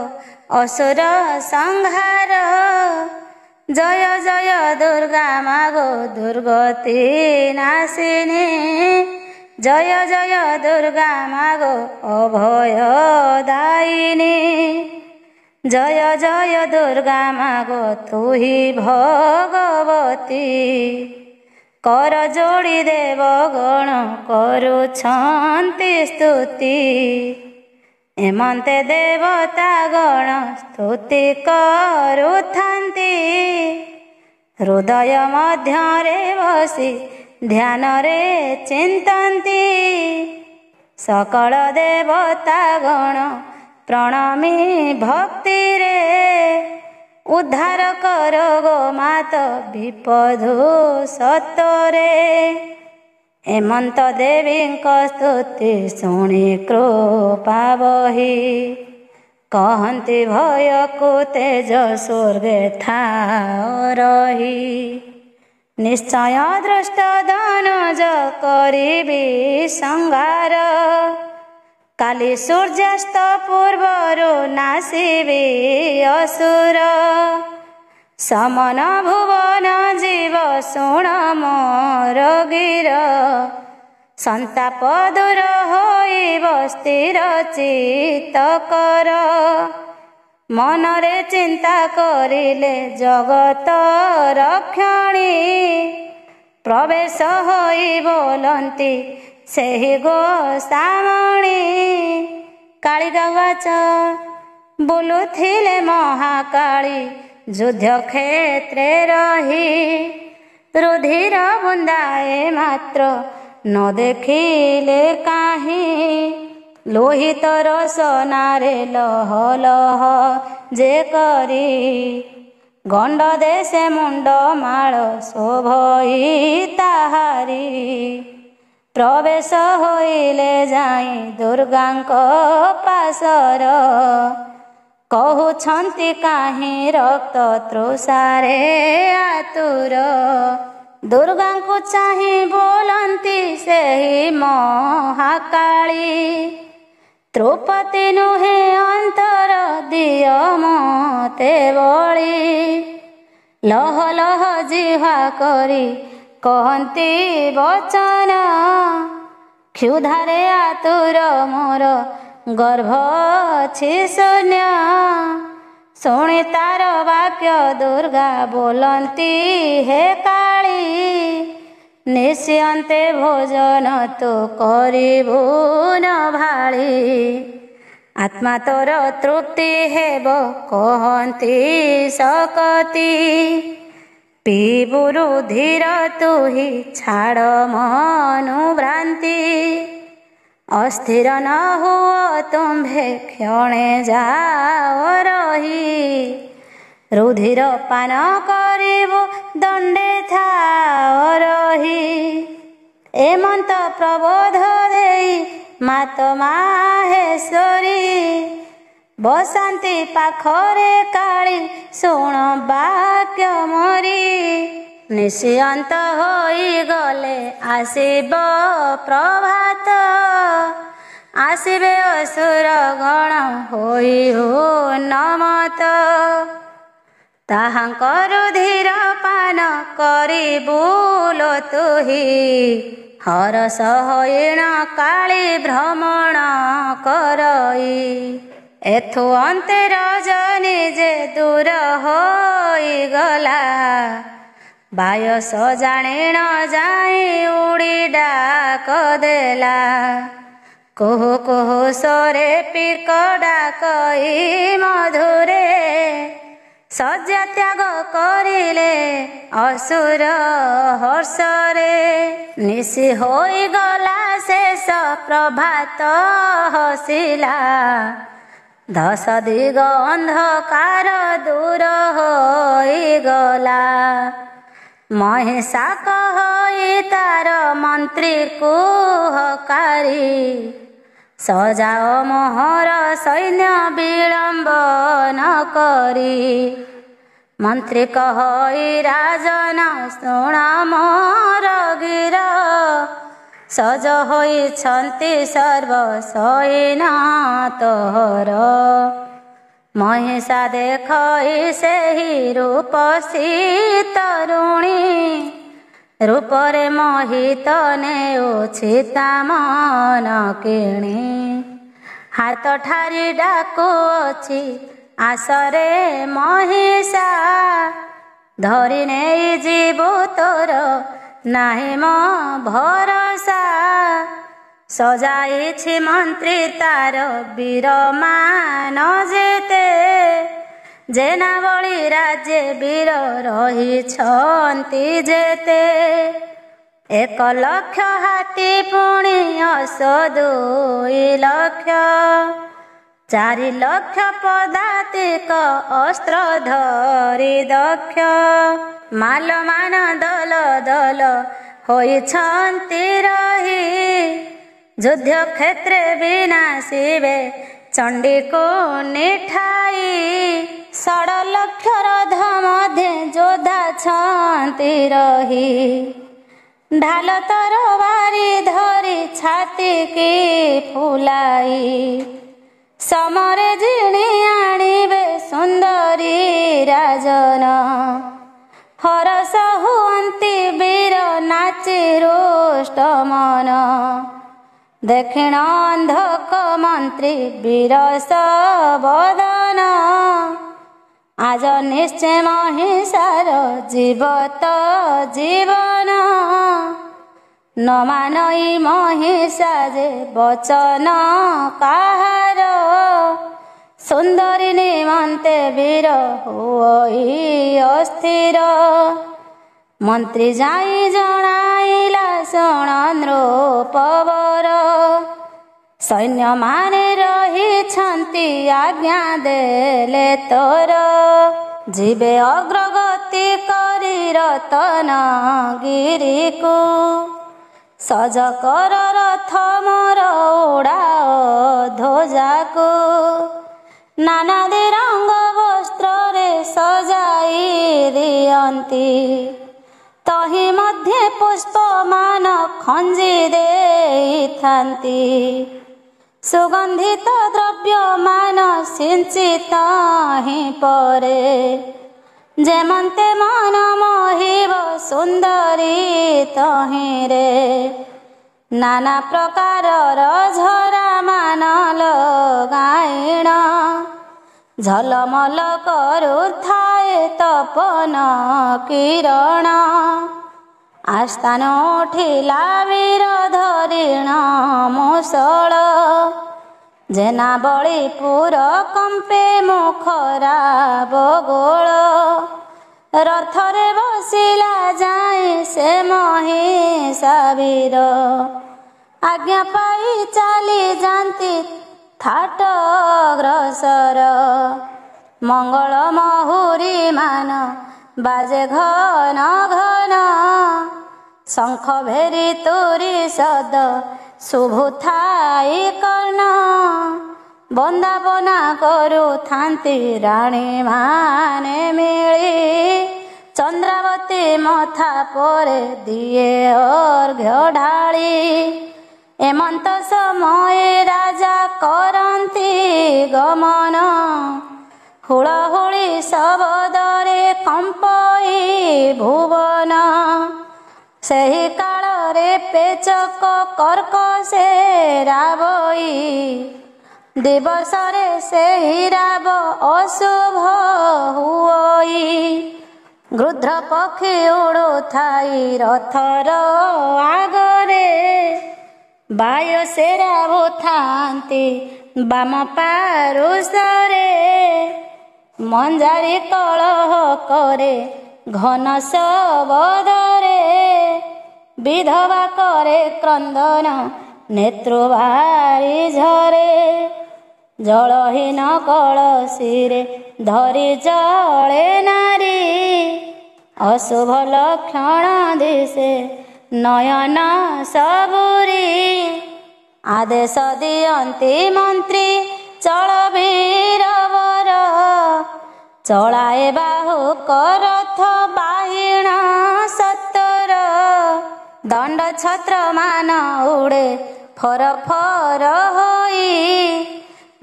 ଅସୁର ସଂହାର। ଜୟ ଜୟ ଦୁର୍ଗା ମାଗୋ ଦୁର୍ଗତି ନାଶିନୀ। ଜୟ ଜୟ ଦୁର୍ଗା ମାଗୋ ଅଭୟ ଦାୟିନୀ। ଜୟ ଜୟ ଦୁର୍ଗା ମାଗୋ ତୁହି ଭଗବତୀ। କର ଯୋଡ଼ି ଦେବଗଣ କରୁଛନ୍ତି ସ୍ତୁତି। ଏମନ୍ତେ ଦେବତା ଗଣ ସ୍ତୁତି କରୁଥାନ୍ତି। ହୃଦୟ ମଧ୍ୟରେ ବସି ଧ୍ୟାନରେ ଚିନ୍ତନ୍ତି। सकल देवता गण प्रणमी भक्ति रे उद्धार कर गो मात विपदु सतरे हेमंत देवी स्तुति शुणी कृपा बही कहती भय को तेज स्वर्गे था रही निश्चय दृष्ट धनज करिबी संहार काली सूर्यास्त पूर्वरु नासिबी असुर समन भुवन जीव शुण मोर गिर संताप दूर होइब स्थिर चित्त कर मनरे चिंता करिले जगत रक्षणी प्रवेश होई बोलंती सेहि गोसामणी कालिका वाच बुलुथिले महाकाली युद्ध क्षेत्रे रही रुधिर बुंदाए मात्र न देखिले काहीं लोहित रसनारे लह लह जे करी गंड देशे मुंड माळ शोभई ताहारी प्रवेश होइले जाई दुर्गांक पासर कहउछंती काहीं रक्त तृषारे आतुर दुर्गा को चाही बोलंती सेही महाकाली द्रौपदी नुहे अंतर दिय मते बळी लह लह जिहा करी कहती वचन क्षुधारे आतुर मोर गर्भ छी शून्य शुणी तार वाक्य दुर्गा बोलंती हे काली निश्चयन्ते भोजन तो करिबु न भाळी आत्मा तोर तृप्ति हेब कहती सकती पीबुरु धीर तुही छाड़ मनु भ्रांति अस्थिर न हुओ तुम्भे क्षणे जाओ रही रुधिर पान करिबु दंडे थाओ रही एमंत प्रबोध देई मात माहेश्वरी बसंती पाखरे काली शुण वाक्य मोरी निश्चियंत होई गले आसिब प्रभात आसिबे असुर गण होई हो नमत ताहांकर धीर पान करिबुलो तुही हरस होइण काली भ्रमण करई एथु अंते रजनी जे दूर होई गला बायस जाने न जाई उड़ी डाक देला कुहु कुहु सोरे पिक डाकई मधुरे सज्जा त्याग करिले असुर हर्षरे निशि होई गला शेष प्रभात हसिला दश दिग अंधकार दूर होई गला महिषा कहई तार मंत्री कुहकारी सजाओ मोहर सैन्य विलंब न करी मंत्री कहई राजन शुण मोर गिर सज होई छंती सर्व सैन तोहर महिषा देखई सेहि रूपसी तरुणी रूपरे मोहित नेउछि ता मन किणी हाथ ठारी डाकुअछि आसरे महिषा धरि नेई जीवु तोर नाही मो भरोसा सजाइछि मंत्री तार वीर मान जेते जेना बळी राज्ये वीर रहिछन्ति जेते 1 लक्ष हाथी पुणी असुर 2 ଲକ୍ଷ 4 ଲକ୍ଷ ପଦାତିକ ଅସ୍ତ୍ର ଧରି ଦକ୍ଷ ମାଲମାନ ଦଲ ଦଲ ହୋଇଛନ୍ତି ରହି ଯୁଦ୍ଧ କ୍ଷେତ୍ରେ ବିନାଶିବେ ଚଣ୍ଡୀକୁ ନିଠାଇ 16 ଲକ୍ଷ ରଥ ମଧ୍ୟ ଯୋଦ୍ଧା ଛନ୍ତି ରହି ଢାଲ ତରବାରି ଧରି ଛାତି କି ଫୁଲାଇ ସମରେ ଜିଣି ଆଣିବେ ସୁନ୍ଦରୀ ରାଜନ ହରସ ହୁଅନ୍ତି ବୀର ନାଚି ହୃଷ୍ଟ ମନ ଦକ୍ଷିଣ ଅନ୍ଧକ ମନ୍ତ୍ରୀ ବିରସ ବଦନ ଆଜ ନିଶ୍ଚୟ ମହିଷାର ଯିବ ତ ଜୀବନ ନ ମାନଇ ମହିଷା ଯେ ବଚନ କାହାର ସୁନ୍ଦରୀ ନିମନ୍ତେ ବୀର ହୋଇ ଅସ୍ଥିର ମନ୍ତ୍ରୀ ଯାଇ ଜଣାଇଲା ଶୁଣ ନୃପବର ସୈନ୍ୟମାନେ ରହିଛନ୍ତି ଆଜ୍ଞା ଦେଲେ ତୋର ଯିବେ ଅଗ୍ରଗତି କରି ରତନଗିରିକୁ ସଜ କର ରଥ ମୋର ଉଡ଼ାଅ ଧ୍ୱଜାକୁ ନାନାଦି ରଙ୍ଗ ବସ୍ତ୍ରରେ ସଜାଇ ଦିଅନ୍ତି ତହିଁ ମଧ୍ୟ ପୁଷ୍ପମାନ ଖଞ୍ଜି ଦେଇଥାନ୍ତି ସୁଗନ୍ଧିତ ଦ୍ରବ୍ୟମାନ ସିଞ୍ଚି ତହିଁ ପରେ ଯେମନ୍ତେ ମନ ମୋହିବ ସୁନ୍ଦରୀ ତହିଁରେ ନାନା ପ୍ରକାରର ଝରା ମାନ ଲଗାଇଣ ଝଲମଲ କରୁଥାଏ ତପନ କିରଣ ଆସ୍ଥାନ ଉଠିଲା ବୀର ଧରିଣ ମୁଷଳ ଜେନାବଳି ପୁର କମ୍ପେ ମୁଖରା ବଗୋଳ ରଥରେ ବସିଲା ଯାଇ ସେ ମହିଷା ବୀର ଆଜ୍ଞା ପାଇ ଚାଲି ଯାନ୍ତି ଥାଟ ଅଗ୍ରସର ମଙ୍ଗଳ ମହୁରୀ ମାନ ବାଜେ ଘନ ଘନ ଶଙ୍ଖ ଭେରି ତୁରି ସଦ ଶୁଭୁଥାଇ କର୍ଣ୍ଣ ବନ୍ଦାପନା କରୁଥାନ୍ତି ରାଣୀ ମାନେ ମିଳି ଚନ୍ଦ୍ରାବତୀ ମଥା ପରେ ଦିଏ ଅର୍ଘ୍ୟ ଢାଳି ଏମନ୍ତ ସମୟେ ରାଜା କରନ୍ତି ଗମନ ହୁଳହୁଳି ଶବଦରେ କମ୍ପଇ ଭୁବନ ସେହି କାଳରେ ପେଚକ କର୍କଶେ ରାବଇ ଦିବସରେ ସେହି ରାବ ଅଶୁଭ ହୁଅଇ ଗୃଧ୍ର ପକ୍ଷୀ ଉଡ଼ୁଥାଇ ରଥର ଆଗରେ ବାୟୁ ସେ ରାବୁଥାନ୍ତି ବାମ ପାରୁଷରେ ମଞ୍ଜାରି କଳହ କରେ ଘନ ଶବଦରେ ବିଧବା କରେ କ୍ରନ୍ଦନ ନେତ୍ରୁବାରି ଝରେ ଜଳହୀନ କଳସୀରେ ଧରି ଜଳେ ନାରୀ ଅଶୁଭ ଲକ୍ଷଣ ଦିଶେ ନୟନ ସବୁରି ଆଦେଶ ଦିଅନ୍ତି ମନ୍ତ୍ରୀ ଚଳ ବୀରବର ଚଳାଏ ବାହୁକ ରଥ ବାହିଣ 17 ଦଣ୍ଡ ଛତ୍ର ମାନ ଉଡ଼େ ଫର ଫର ହୋଇ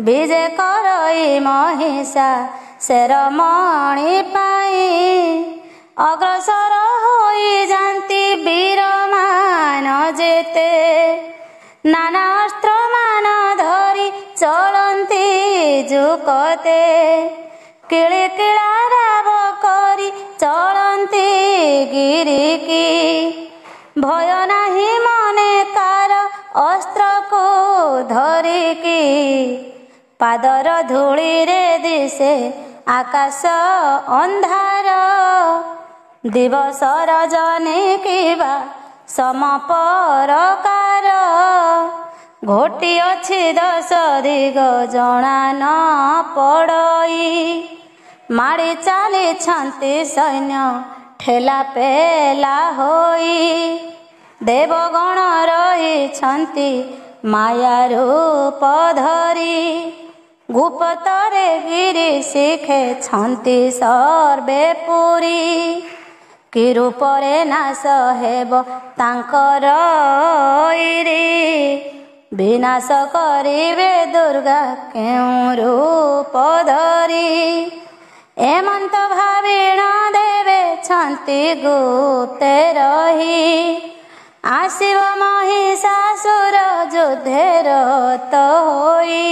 ବିଜେ କରଇ ମହିଷା ଶେରମଣି ପାଇ ଅଗ୍ରସର ହୋଇ ଯାନ୍ତି ବୀରମାନ ଯେତେ ନାନା ଅସ୍ତ୍ର ମାନ ଧରି ଚଳନ୍ତି ଯୁକତେ କିଳି କିଳା ରାବ କରି ଚଳନ୍ତି ଗିରିକି ଭୟ ନାହିଁ ମନେ କାର ଅସ୍ତ୍ରକୁ ଧରିକି ପାଦର ଧୂଳିରେ ଦିଶେ ଆକାଶ ଅନ୍ଧାର ଦିବସ ରଜନୀ କିବା ସମପରକାର ଘୋଟି ଅଛି 10 ଦିଗ ଜଣା ନ ପଡ଼ଇ ମାଡ଼ି ଚାଲିଛନ୍ତି ସୈନ୍ୟ ଠେଲା ପେଲା ହୋଇ ଦେବଗଣ ରହିଛନ୍ତି ମାୟା ରୂପ ଧରି ଗୁପ୍ତରେ ଗିରି ଶିଖେଛନ୍ତି ସର୍ବେ ପୁରୀ କି ରୂପରେ ନାଶ ହେବ ତାଙ୍କର ଇରି ବିନାଶ କରିବେ ଦୁର୍ଗା କେଉଁ ରୂପ ଧରି ଏମନ୍ତ ଭାବିଣ ଦେବେ ଛନ୍ତି ଗୁପ୍ତେ ରହି ଆସିବ ମହିଷାସୁର ଯୁଦ୍ଧେର ତ ହୋଇ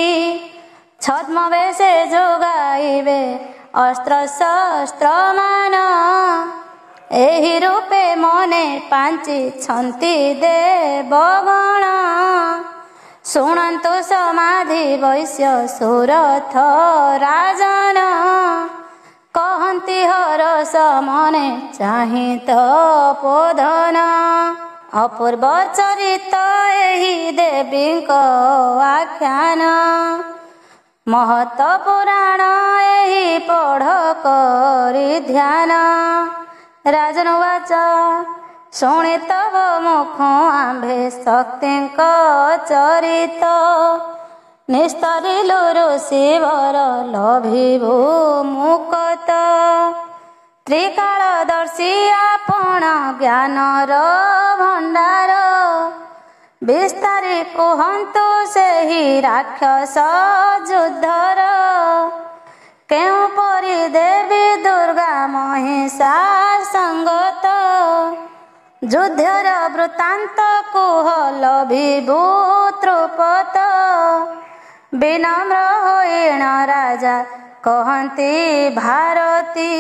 ଛଦ୍ମବେଶେ ଯୋଗାଇବେ ଅସ୍ତ୍ର ଶସ୍ତ୍ର ମାନ ଏହି ରୂପେ ମନେ ପାଞ୍ଚିଛନ୍ତି ଦେବଗଣ ଶୁଣନ୍ତୁ ସମାଧି ବୈଶ୍ୟ ସୁରଥ ରାଜନ କହନ୍ତି ହରସ ମନେ ଚାହିଁ ତପୋଧନ ଅପୂର୍ବ ଚରିତ ଏହି ଦେବୀଙ୍କ ଆଖ୍ୟାନ ମହତ ପୁରାଣ ଏହି ପଢ଼ କରି ଧ୍ୟାନ ରାଜନ ବାଚ ଶୁଣି ତବ ମୁଖ ଆମ୍ଭେ ଶକ୍ତିଙ୍କ ଚରିତ ନିସ୍ତରିଲୁ ଋଷିବର ଲଭିବୁ ମୁକତ ତ୍ରିକାଳଦର୍ଶୀ ଆପଣ ଜ୍ଞାନର ଭଣ୍ଡାର ବିସ୍ତାରି କୁହନ୍ତୁ ସେହି ରାକ୍ଷସ ଯୁଦ୍ଧର କେଉଁ ପରି ଦେବୀ ଦୁର୍ଗା ମହିଷା ସଙ୍ଗତ ଯୁଦ୍ଧର ବୃତ୍ତାନ୍ତ କୁହ ଲଭିବୁ ତୃପତ ବିନମ୍ର ହୋଇଣ ରାଜା କହନ୍ତି ଭାରତୀ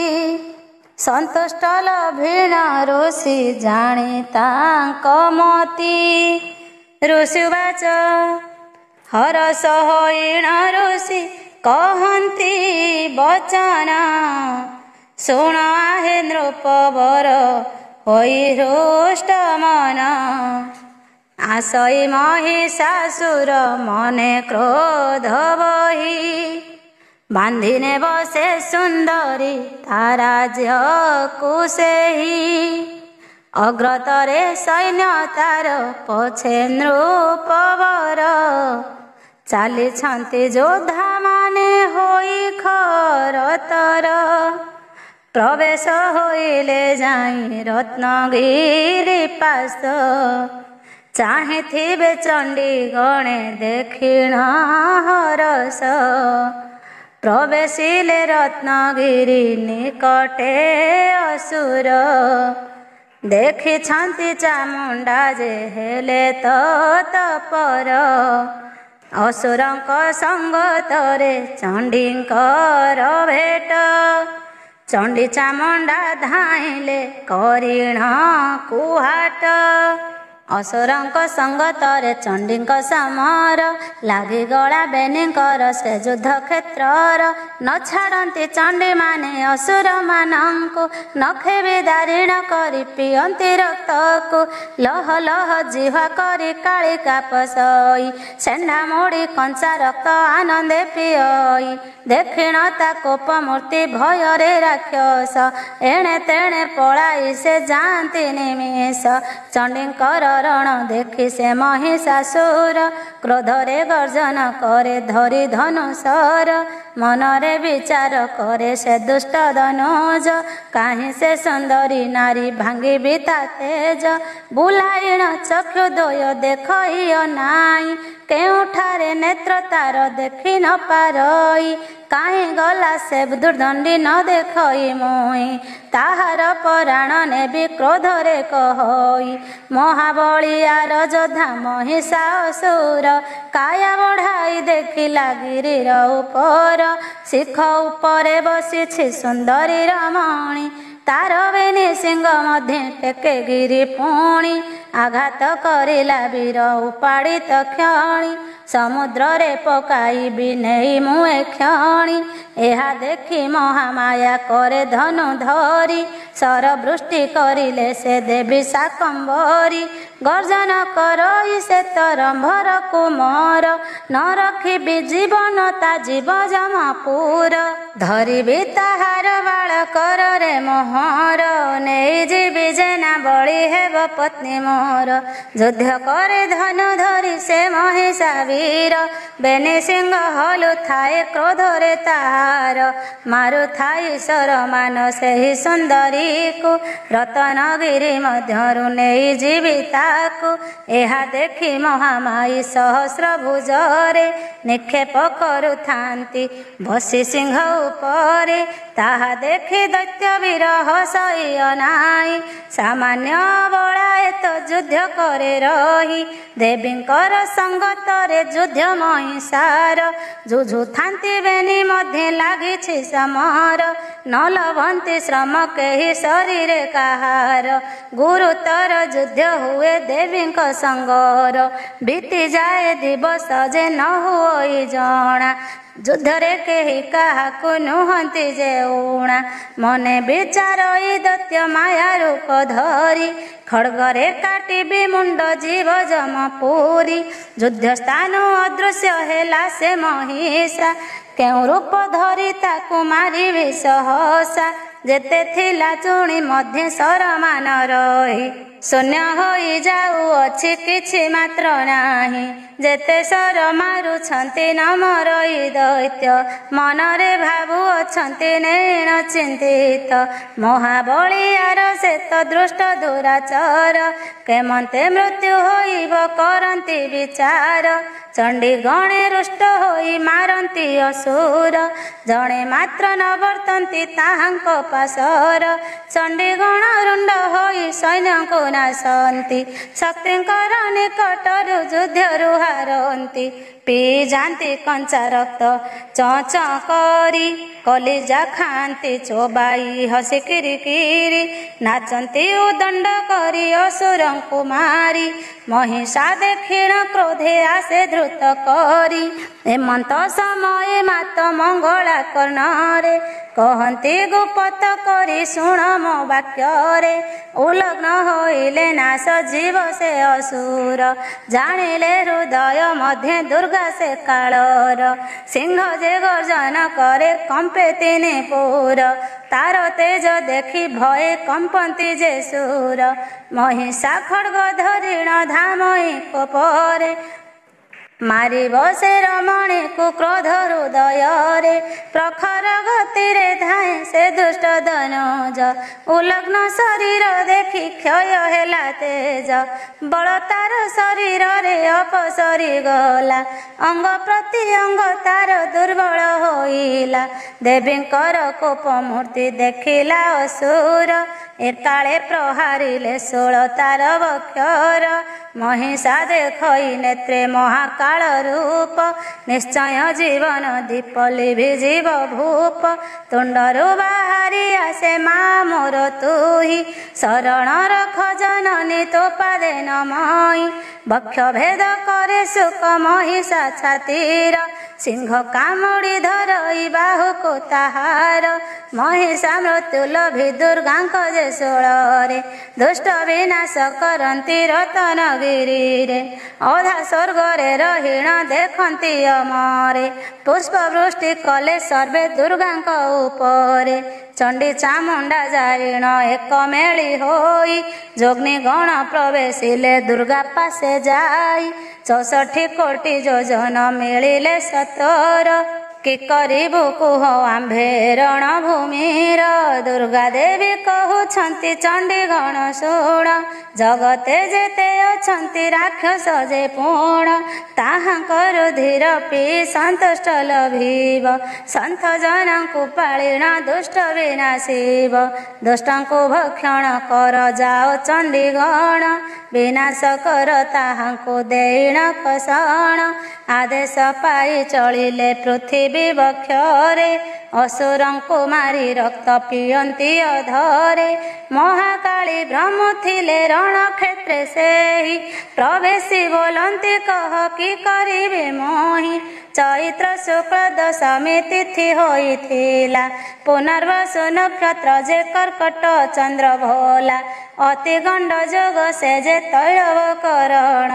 ସନ୍ତୁଷ୍ଟ ଲଭିଣ ଋଷି ଜାଣି ତାଙ୍କ ମତି ଋଷିବାଚ ହରସ ହୋଇଣ ଋଷି କହନ୍ତି ବଚନ ଶୁଣ ଆହେ ନୃପବର ହୋଇ ହୃଷ୍ଟ ମନ ଆସଇ ମହିଷାସୁର ମନେ କ୍ରୋଧ ବହି ବାନ୍ଧି ନେବ ସେ ସୁନ୍ଦରୀ ତା ରାଜ୍ୟକୁ ସେହି ଅଗ୍ରତରେ ସୈନ୍ୟ ତାର ପଛେ ନୃପବର ଚାଲିଛନ୍ତି ଯୋଦ୍ଧା ମାନେ ହୋଇ ଖରତର ପ୍ରବେଶ ହୋଇଲେ ଯାଇ ରତ୍ନଗିରି ପାଶ ଚାହିଁଥିବେ ଚଣ୍ଡୀ ଗଣେ ଦେଖିଣ ହରସ ପ୍ରବେଶିଲେ ରତ୍ନଗିରି ନିକଟେ ଅସୁର ଦେଖିଛନ୍ତି ଚାମୁଣ୍ଡା ଯେ ହେଲେ ତ ତପର ଅସୁରଙ୍କ ସଙ୍ଗତରେ ଚଣ୍ଡୀଙ୍କର ଭେଟ ଚଣ୍ଡୀ ଚାମୁଣ୍ଡା ଧାଇଁଲେ କରିଣ କୁହାଟ ଅସୁରଙ୍କ ସଙ୍ଗତରେ ଚଣ୍ଡୀଙ୍କ ସମର ଲାଗିଗଲା ବେନିଙ୍କର ସେ ଯୁଦ୍ଧ କ୍ଷେତ୍ରର ନ ଛାଡ଼ନ୍ତି ଚଣ୍ଡୀମାନେ ଅସୁରମାନଙ୍କୁ ନଖେ ବିଦାରିଣ କରି ପିଅନ୍ତି ରକ୍ତକୁ ଲହ ଲହ ଜିହ୍ୱା କରି କାଳିକା ପଶଇ ସେଣ୍ଡା ମୋଡ଼ି କଞ୍ଚା ରକ୍ତ ଆନନ୍ଦେ ପିଅଇ ଦେଖିଣ ତା କୋପ ମୂର୍ତ୍ତି ଭୟରେ ରାକ୍ଷସ ଏଣେ ତେଣେ ପଳାଇ ସେ ଯାଆନ୍ତି ନିମିଷ ଚଣ୍ଡୀଙ୍କର ରଣ ଦେଖି ସେ ମହିଷାସୁର କ୍ରୋଧରେ ଗର୍ଜନ କରେ ଧରି ଧନୁଷର ମନରେ ବିଚାର କରେ ସେ ଦୁଷ୍ଟ ଧନୁଜ କାହିଁ ସେ ସୁନ୍ଦରୀ ନାରୀ ଭାଙ୍ଗିବି ତା ତେଜ ବୁଲାଇଣ ଚକ୍ଷୁ ଦ୍ୱୟ ଦେଖଇଅ ନାଇଁ କେଉଁଠାରେ ନେତ୍ର ତାର ଦେଖି ନ ପାରଇ କାହିଁ ଗଲା ସେ ଦୁର୍ଦଣ୍ଡୀ ନ ଦେଖଇ ମୁଇଁ ତାହାର ପରାଣ ନେବି କ୍ରୋଧରେ କହଇ ମହାବଳିଆର ଯୋଦ୍ଧା ମହିଷାସୁର କାୟା ବଢ଼ାଇ ଦେଖିଲା ଗିରିର ଉପର ଶିଖ ଉପରେ ବସିଛି ସୁନ୍ଦରୀ ରମଣୀ ତାର ବେନି ସିଂହ ମଧ୍ୟ ଟେକେ ଗିରି ପୁଣି ଆଘାତ କରିଲା ବୀର ଉପାଡ଼ିତ କ୍ଷଣି समुद्र पकाइबी नहीं मुए क्षणी ଏହା ଦେଖି ମହାମାୟା କରେ ଧନୁ ଧରି ସର ବୃଷ୍ଟି କରିଲେ ସେ ଦେବୀ ଶାକମ୍ଭରୀ ଗର୍ଜନ କରଇ ସେ ତରମ୍ଭର କୁମର ନ ରଖିବି ଜୀବନ ତା ଜୀବ ଜମପୁର ଧରିବି ତାହାର ବାଳ କରରେ ମୋହର ନେଇଯିବି ଜେନା ବଳି ହେବ ପତ୍ନୀ ମୋର ଯୁଦ୍ଧ କରେ ଧନୁ ଧରି ସେ ମହିଷା ବୀର ବେନି ସିଂହ ହଲୁ ଥାଏ କ୍ରୋଧରେ ତାହାର ମାରୁଥାଇ ସରମାନ ସେହି ସୁନ୍ଦରୀକୁ ରତନଗିରି ମଧ୍ୟରୁ ନେଇଯିବି ତାକୁ ଏହା ଦେଖି ମହାମାୟୀ ସହସ୍ର ଭୁଜରେ ନିକ୍ଷେପ କରୁଥାନ୍ତି ବସି ସିଂହ ଉପରେ ତାହା ଦେଖି ଦୈତ୍ୟ ବିରହ ସହ୍ୟ ନାହିଁ ସାମାନ୍ୟ ବଳାଏ ତ ଯୁଦ୍ଧ କରେ ରହି ଦେବୀଙ୍କର ସଙ୍ଗତରେ ଯୁଦ୍ଧ ମହିଷାର ଯୁଝୁଥାନ୍ତି ବେନି ମଧ୍ୟ ଲାଗିଛି ସମର ନ ଲଭନ୍ତି ଶ୍ରମ କେହି ଶରୀରେ କାହାର ଗୁରୁତର ଯୁଦ୍ଧ ହୁଏ ଦେବୀଙ୍କ ସଙ୍ଗର ବିତିଯାଏ ଦିବସ ଯେ ନ ହୁଏ ଜଣା ଯୁଦ୍ଧରେ କେହି କାହାକୁ ନୁହନ୍ତି ଯେ ଊଣା ମନେ ବିଚାରଇ ଦୈତ୍ୟ ମାୟା ରୂପ ଧରି ଖଡ୍ଗରେ କାଟିବି ମୁଣ୍ଡ ଜୀବ ଜମପୁରୀ ଯୁଦ୍ଧ ସ୍ଥାନ ଅଦୃଶ୍ୟ ହେଲା ସେ ମହିଷା କେଉଁ ରୂପ ଧରି ତାକୁ ମାରିବି ସହସା ଯେତେ ଥିଲା ଚୁଣି ମଧ୍ୟ ସରମାନ ରହି ଶୂନ୍ୟ ହୋଇ ଯାଉଅଛି କିଛି ମାତ୍ର ନାହିଁ ଯେତେ ସର ମାରୁଛନ୍ତି ନ ମରଇ ଦୈତ୍ୟ ମନରେ ଭାବୁଅଛନ୍ତି ନୀଣ ଚିନ୍ତିତ ମହାବଳିଆର ସେ ତ ଦୃଷ୍ଟ ଦୁରାଚର କେମନ୍ତେ ମୃତ୍ୟୁ ହୋଇବ କରନ୍ତି ବିଚାର ଚଣ୍ଡୀ ଗଣେ ରୁଷ୍ଟ ହୋଇ ମାରନ୍ତି ଅସୁର ଜଣେ ମାତ୍ର ନ ବର୍ତ୍ତନ୍ତି ତାହାଙ୍କ ପାଶର ଚଣ୍ଡୀ ଗଣ ରୁଣ୍ଡ ହୋଇ ସୈନ୍ୟଙ୍କୁ ନାଶନ୍ତି ଶକ୍ତିଙ୍କର ନିକଟରୁ ଯୁଦ୍ଧରୁ ହାରନ୍ତି ପିଇ ଯାଆନ୍ତି କଞ୍ଚା ରକ୍ତ ଚଁ ଚଁ କରି କଲିଜା ଖାଆନ୍ତି ଚୋବାଇ ହସି କିରି କିରି ନାଚନ୍ତି ଉଦଣ୍ଡ କରି ଅସୁରଙ୍କୁ ମାରି ମହିଷା ଦେଖିଣ କ୍ରୋଧେ ଆସେ ଦ୍ରୁତ କରି ଏମନ୍ତ ସମୟ ମାତ ମଙ୍ଗଳା କର୍ଣ୍ଣରେ କହନ୍ତି ଗୁପତ କରି ଶୁଣ ମୋ ବାକ୍ୟରେ ଉଲଗ୍ନ ହୋଇଲେ ନାଶ ଜୀବ ସେ ଅସୁର ଜାଣିଲେ ହୃଦୟ ମଧ୍ୟ ଦୁର୍ଗା ସେ କାଳର ସିଂହ ଯେ ଗର୍ଜନ କରେ କମ୍ପେ ତିନି ପୁର ତାର ତେଜ ଦେଖି ଭଏ କମ୍ପନ୍ତି ଯେ ସୁର ମହିଷା ଖଡ୍ଗ ଧରିଣ ଧାମଇ କୋପରେ ମାରିବ ସେ ରମଣୀକୁ କ୍ରୋଧ ହୃଦୟରେ ପ୍ରଖର ଗତିରେ ଧାଏଁ ସେ ଦୁଷ୍ଟ ଧନୁଜ ଉଲଗ୍ନ ଶରୀର ଦେଖି କ୍ଷୟ ହେଲା ତେଜ ବଳ ତାର ଶରୀରରେ ଅପସରି ଗଲା ଅଙ୍ଗ ପ୍ରତି ଅଙ୍ଗ ତାର ଦୁର୍ବଳ ହୋଇଲା ଦେବୀଙ୍କର କୋପ ମୂର୍ତ୍ତି ଦେଖିଲା ଅସୁର ଏକାଳେ ପ୍ରହାରିଲେ 16 ତାର ବକ୍ଷର ମହିଷା ଦେଖଇ ନେତ୍ରେ ମହାକାଳ ରୂପ ନିଶ୍ଚୟ ଜୀବନ ଦୀପ ଲିଭିଯିବ ଭୂପ ତୁଣ୍ଡରୁ ବାହାରି ଆସେ ମା ମୋର ତୁହି ଶରଣର ଖଜନନୀ ତୋ ପାଦେ ନମଇ ବକ୍ଷ ଭେଦ କରେ ଶୁକ ମହିଷା ଛାତିର ସିଂହ କାମୁଡ଼ି ଧରଇ ବାହୁକୁ ତାହାର ମହିଷା ମୃତ୍ୟୁ ଲୋଭି ଦୁର୍ଗାଙ୍କ ଯେ ଷୋଳରେ ଦୁଷ୍ଟ ବିନାଶ କରନ୍ତି ରତନଗିରିରେ ଅଧା ସ୍ୱର୍ଗରେ ରହିଣ ଦେଖନ୍ତି ଅମରେ ପୁଷ୍ପ ବୃଷ୍ଟି କଲେ ସର୍ବେ ଦୁର୍ଗାଙ୍କ ଉପରେ ଚଣ୍ଡୀ ଚାମୁଣ୍ଡା ଜାଇଣ ଏକ ମେଳି ହୋଇ ଯୋଗ୍ନି ଗଣ ପ୍ରବେଶିଲେ ଦୁର୍ଗା ପାଶେ ଯାଇ 64 କୋଟି ଯୋଜନ ମିଳିଲେ 17 କି କରିବୁ କୁହ ଆମ୍ଭେ ରଣଭୂମିର ଦୁର୍ଗା ଦେବୀ କହୁଛନ୍ତି ଚଣ୍ଡୀ ଗଣ ଶୁଣ ଜଗତେ ଯେତେ ଅଛନ୍ତି ରାକ୍ଷସ ଯେ ପୁଣ ତାହାଙ୍କର ଧୀର ପିଇ ସନ୍ତୁଷ୍ଟ ଲଭିବ ସନ୍ଥ ଜନଙ୍କୁ ପାଳିଣ ଦୁଷ୍ଟ ବିନାଶିବ ଦୁଷ୍ଟଙ୍କୁ ଭକ୍ଷଣ କର ଯାଅ ଚଣ୍ଡୀ ଗଣ ବିନାଶ କର ତାହାଙ୍କୁ ଦେଇଣ କଷଣ ଆଦେଶ ପାଇ ଚଳିଲେ ପୃଥିବୀ ବକ୍ଷରେ ଅସୁରଙ୍କୁ ମାରି ରକ୍ତ ପିଅନ୍ତି ଅଧରେ महाकाली ब्रह्मुथिले रणक्षेत्रे सेहि प्रवेशी बोलंती कह कि करिबे मोहि चैत्र शुक्ल दशमी तिथि होइथिला पुनर्वसु नक्षत्र जे कर्कट चंद्र भोला अति गंड जोग से जे तैलव करण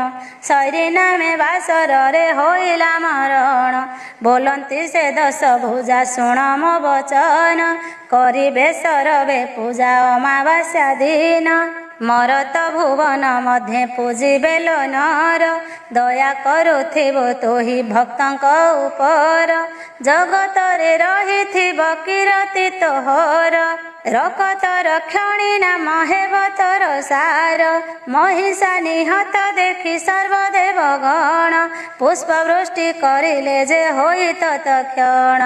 शैरी नामे बासर रे होइला मरण बोलंती से दश भुजा शुण मो वचन करिबे सरबे पूजा अमावास्या दिन मरत भुवन मध्य पूजिबे लो नर दया करुथिबो तोहि भक्तंक उपर जगत रे रहिथिब किरति तोहर रकतर क्षणी नाम हेब तोर सार महिषा निहत देखि सर्वदेव गण पुष्पवृष्टि करिले जे होई तत्क्षण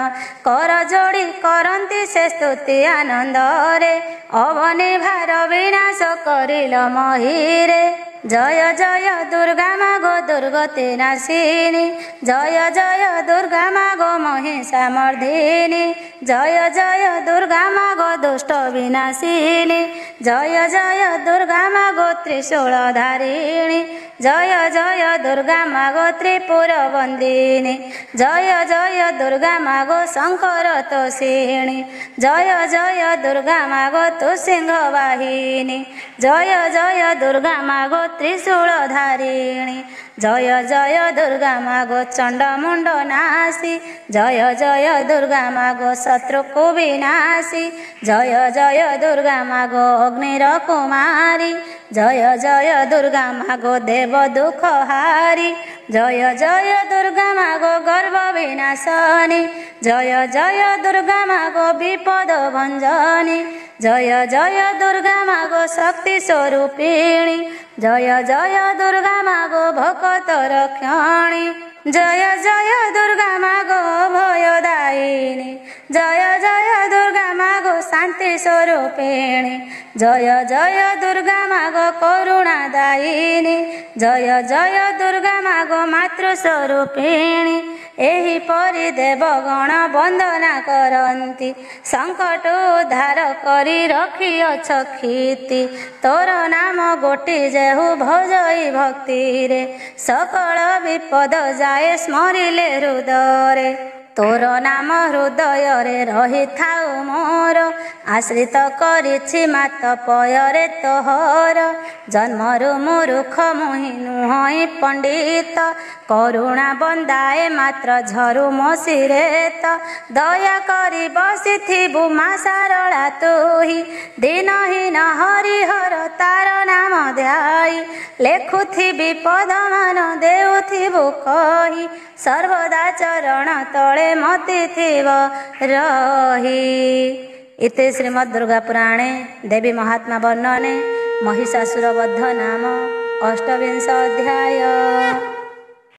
कर जोड़ी करंती से स्तुति आनंद रे अवनि भार विनाश करिल महीरे जय जय दुर्गा मागो दुर्गति नाशिनी जय जय दुर्गा मागो महिषा मर्दिनी जय जय दुर्गा मागो दुष्ट विनाशिनी जय जय दुर्गा मागो त्रिशूल धारिणी जय जय दुर्गा मागो त्रिपुर बंदिनी जय जय दुर्गा मागो शंकर तोषिणी जय जय दुर्गा मागो तु सिंह वाहिनी जय जय दुर्गा मागो त्रिशूल धारिणी जय जय दुर्गा मागो चंड मुंड नासी जय जय दुर्गा मागो शत्रु को विनाशी जय जय दुर्गा मागो अग्निर कुमारी जय जय दुर्गा मागो देव दुख हारी जय जय दुर्गा मागो गर्भ विनाशनी जय जय दुर्गा मागो विपद भंजनी जय जय दुर्गा मागो शक्ति स्वरूपिणी जय जय दुर्गा मागो भक्त रक्षणी जय जय दुर्गा मागो भयदायिनी जय जय दुर्गा मागो शांति स्वरूपिणी जय जय दुर्गा मागो करुणादायिनी जय जय दुर्गा मागो मातृ स्वरूपिणी एही परि देवगण वंदना करंती संकट उद्धार करी रखिअछ खीति तोर नाम गोटी जेहु भजई भक्ति रे सकल विपद जाए स्मरिले हृदय तोर नाम हृदय रे रही थाउ मोर आश्रित करिछि मात पयरे तोहर जन्मरु मूर्ख मुहि नुहई पंडित करुणा बंदाए मात्र झरु मो सिरेत दया करी बसिथिबु मा सारला तुही दिनहीन हरिहर तार नाम ध्याई लेखुथिबि पदमान देउथिबु कही सर्वदा चरण तले मति थिब रही। इति श्रीमद् दुर्गा पुराणे देवी महात्मा वर्णने महिषासुर वध नाम 28 अध्याय।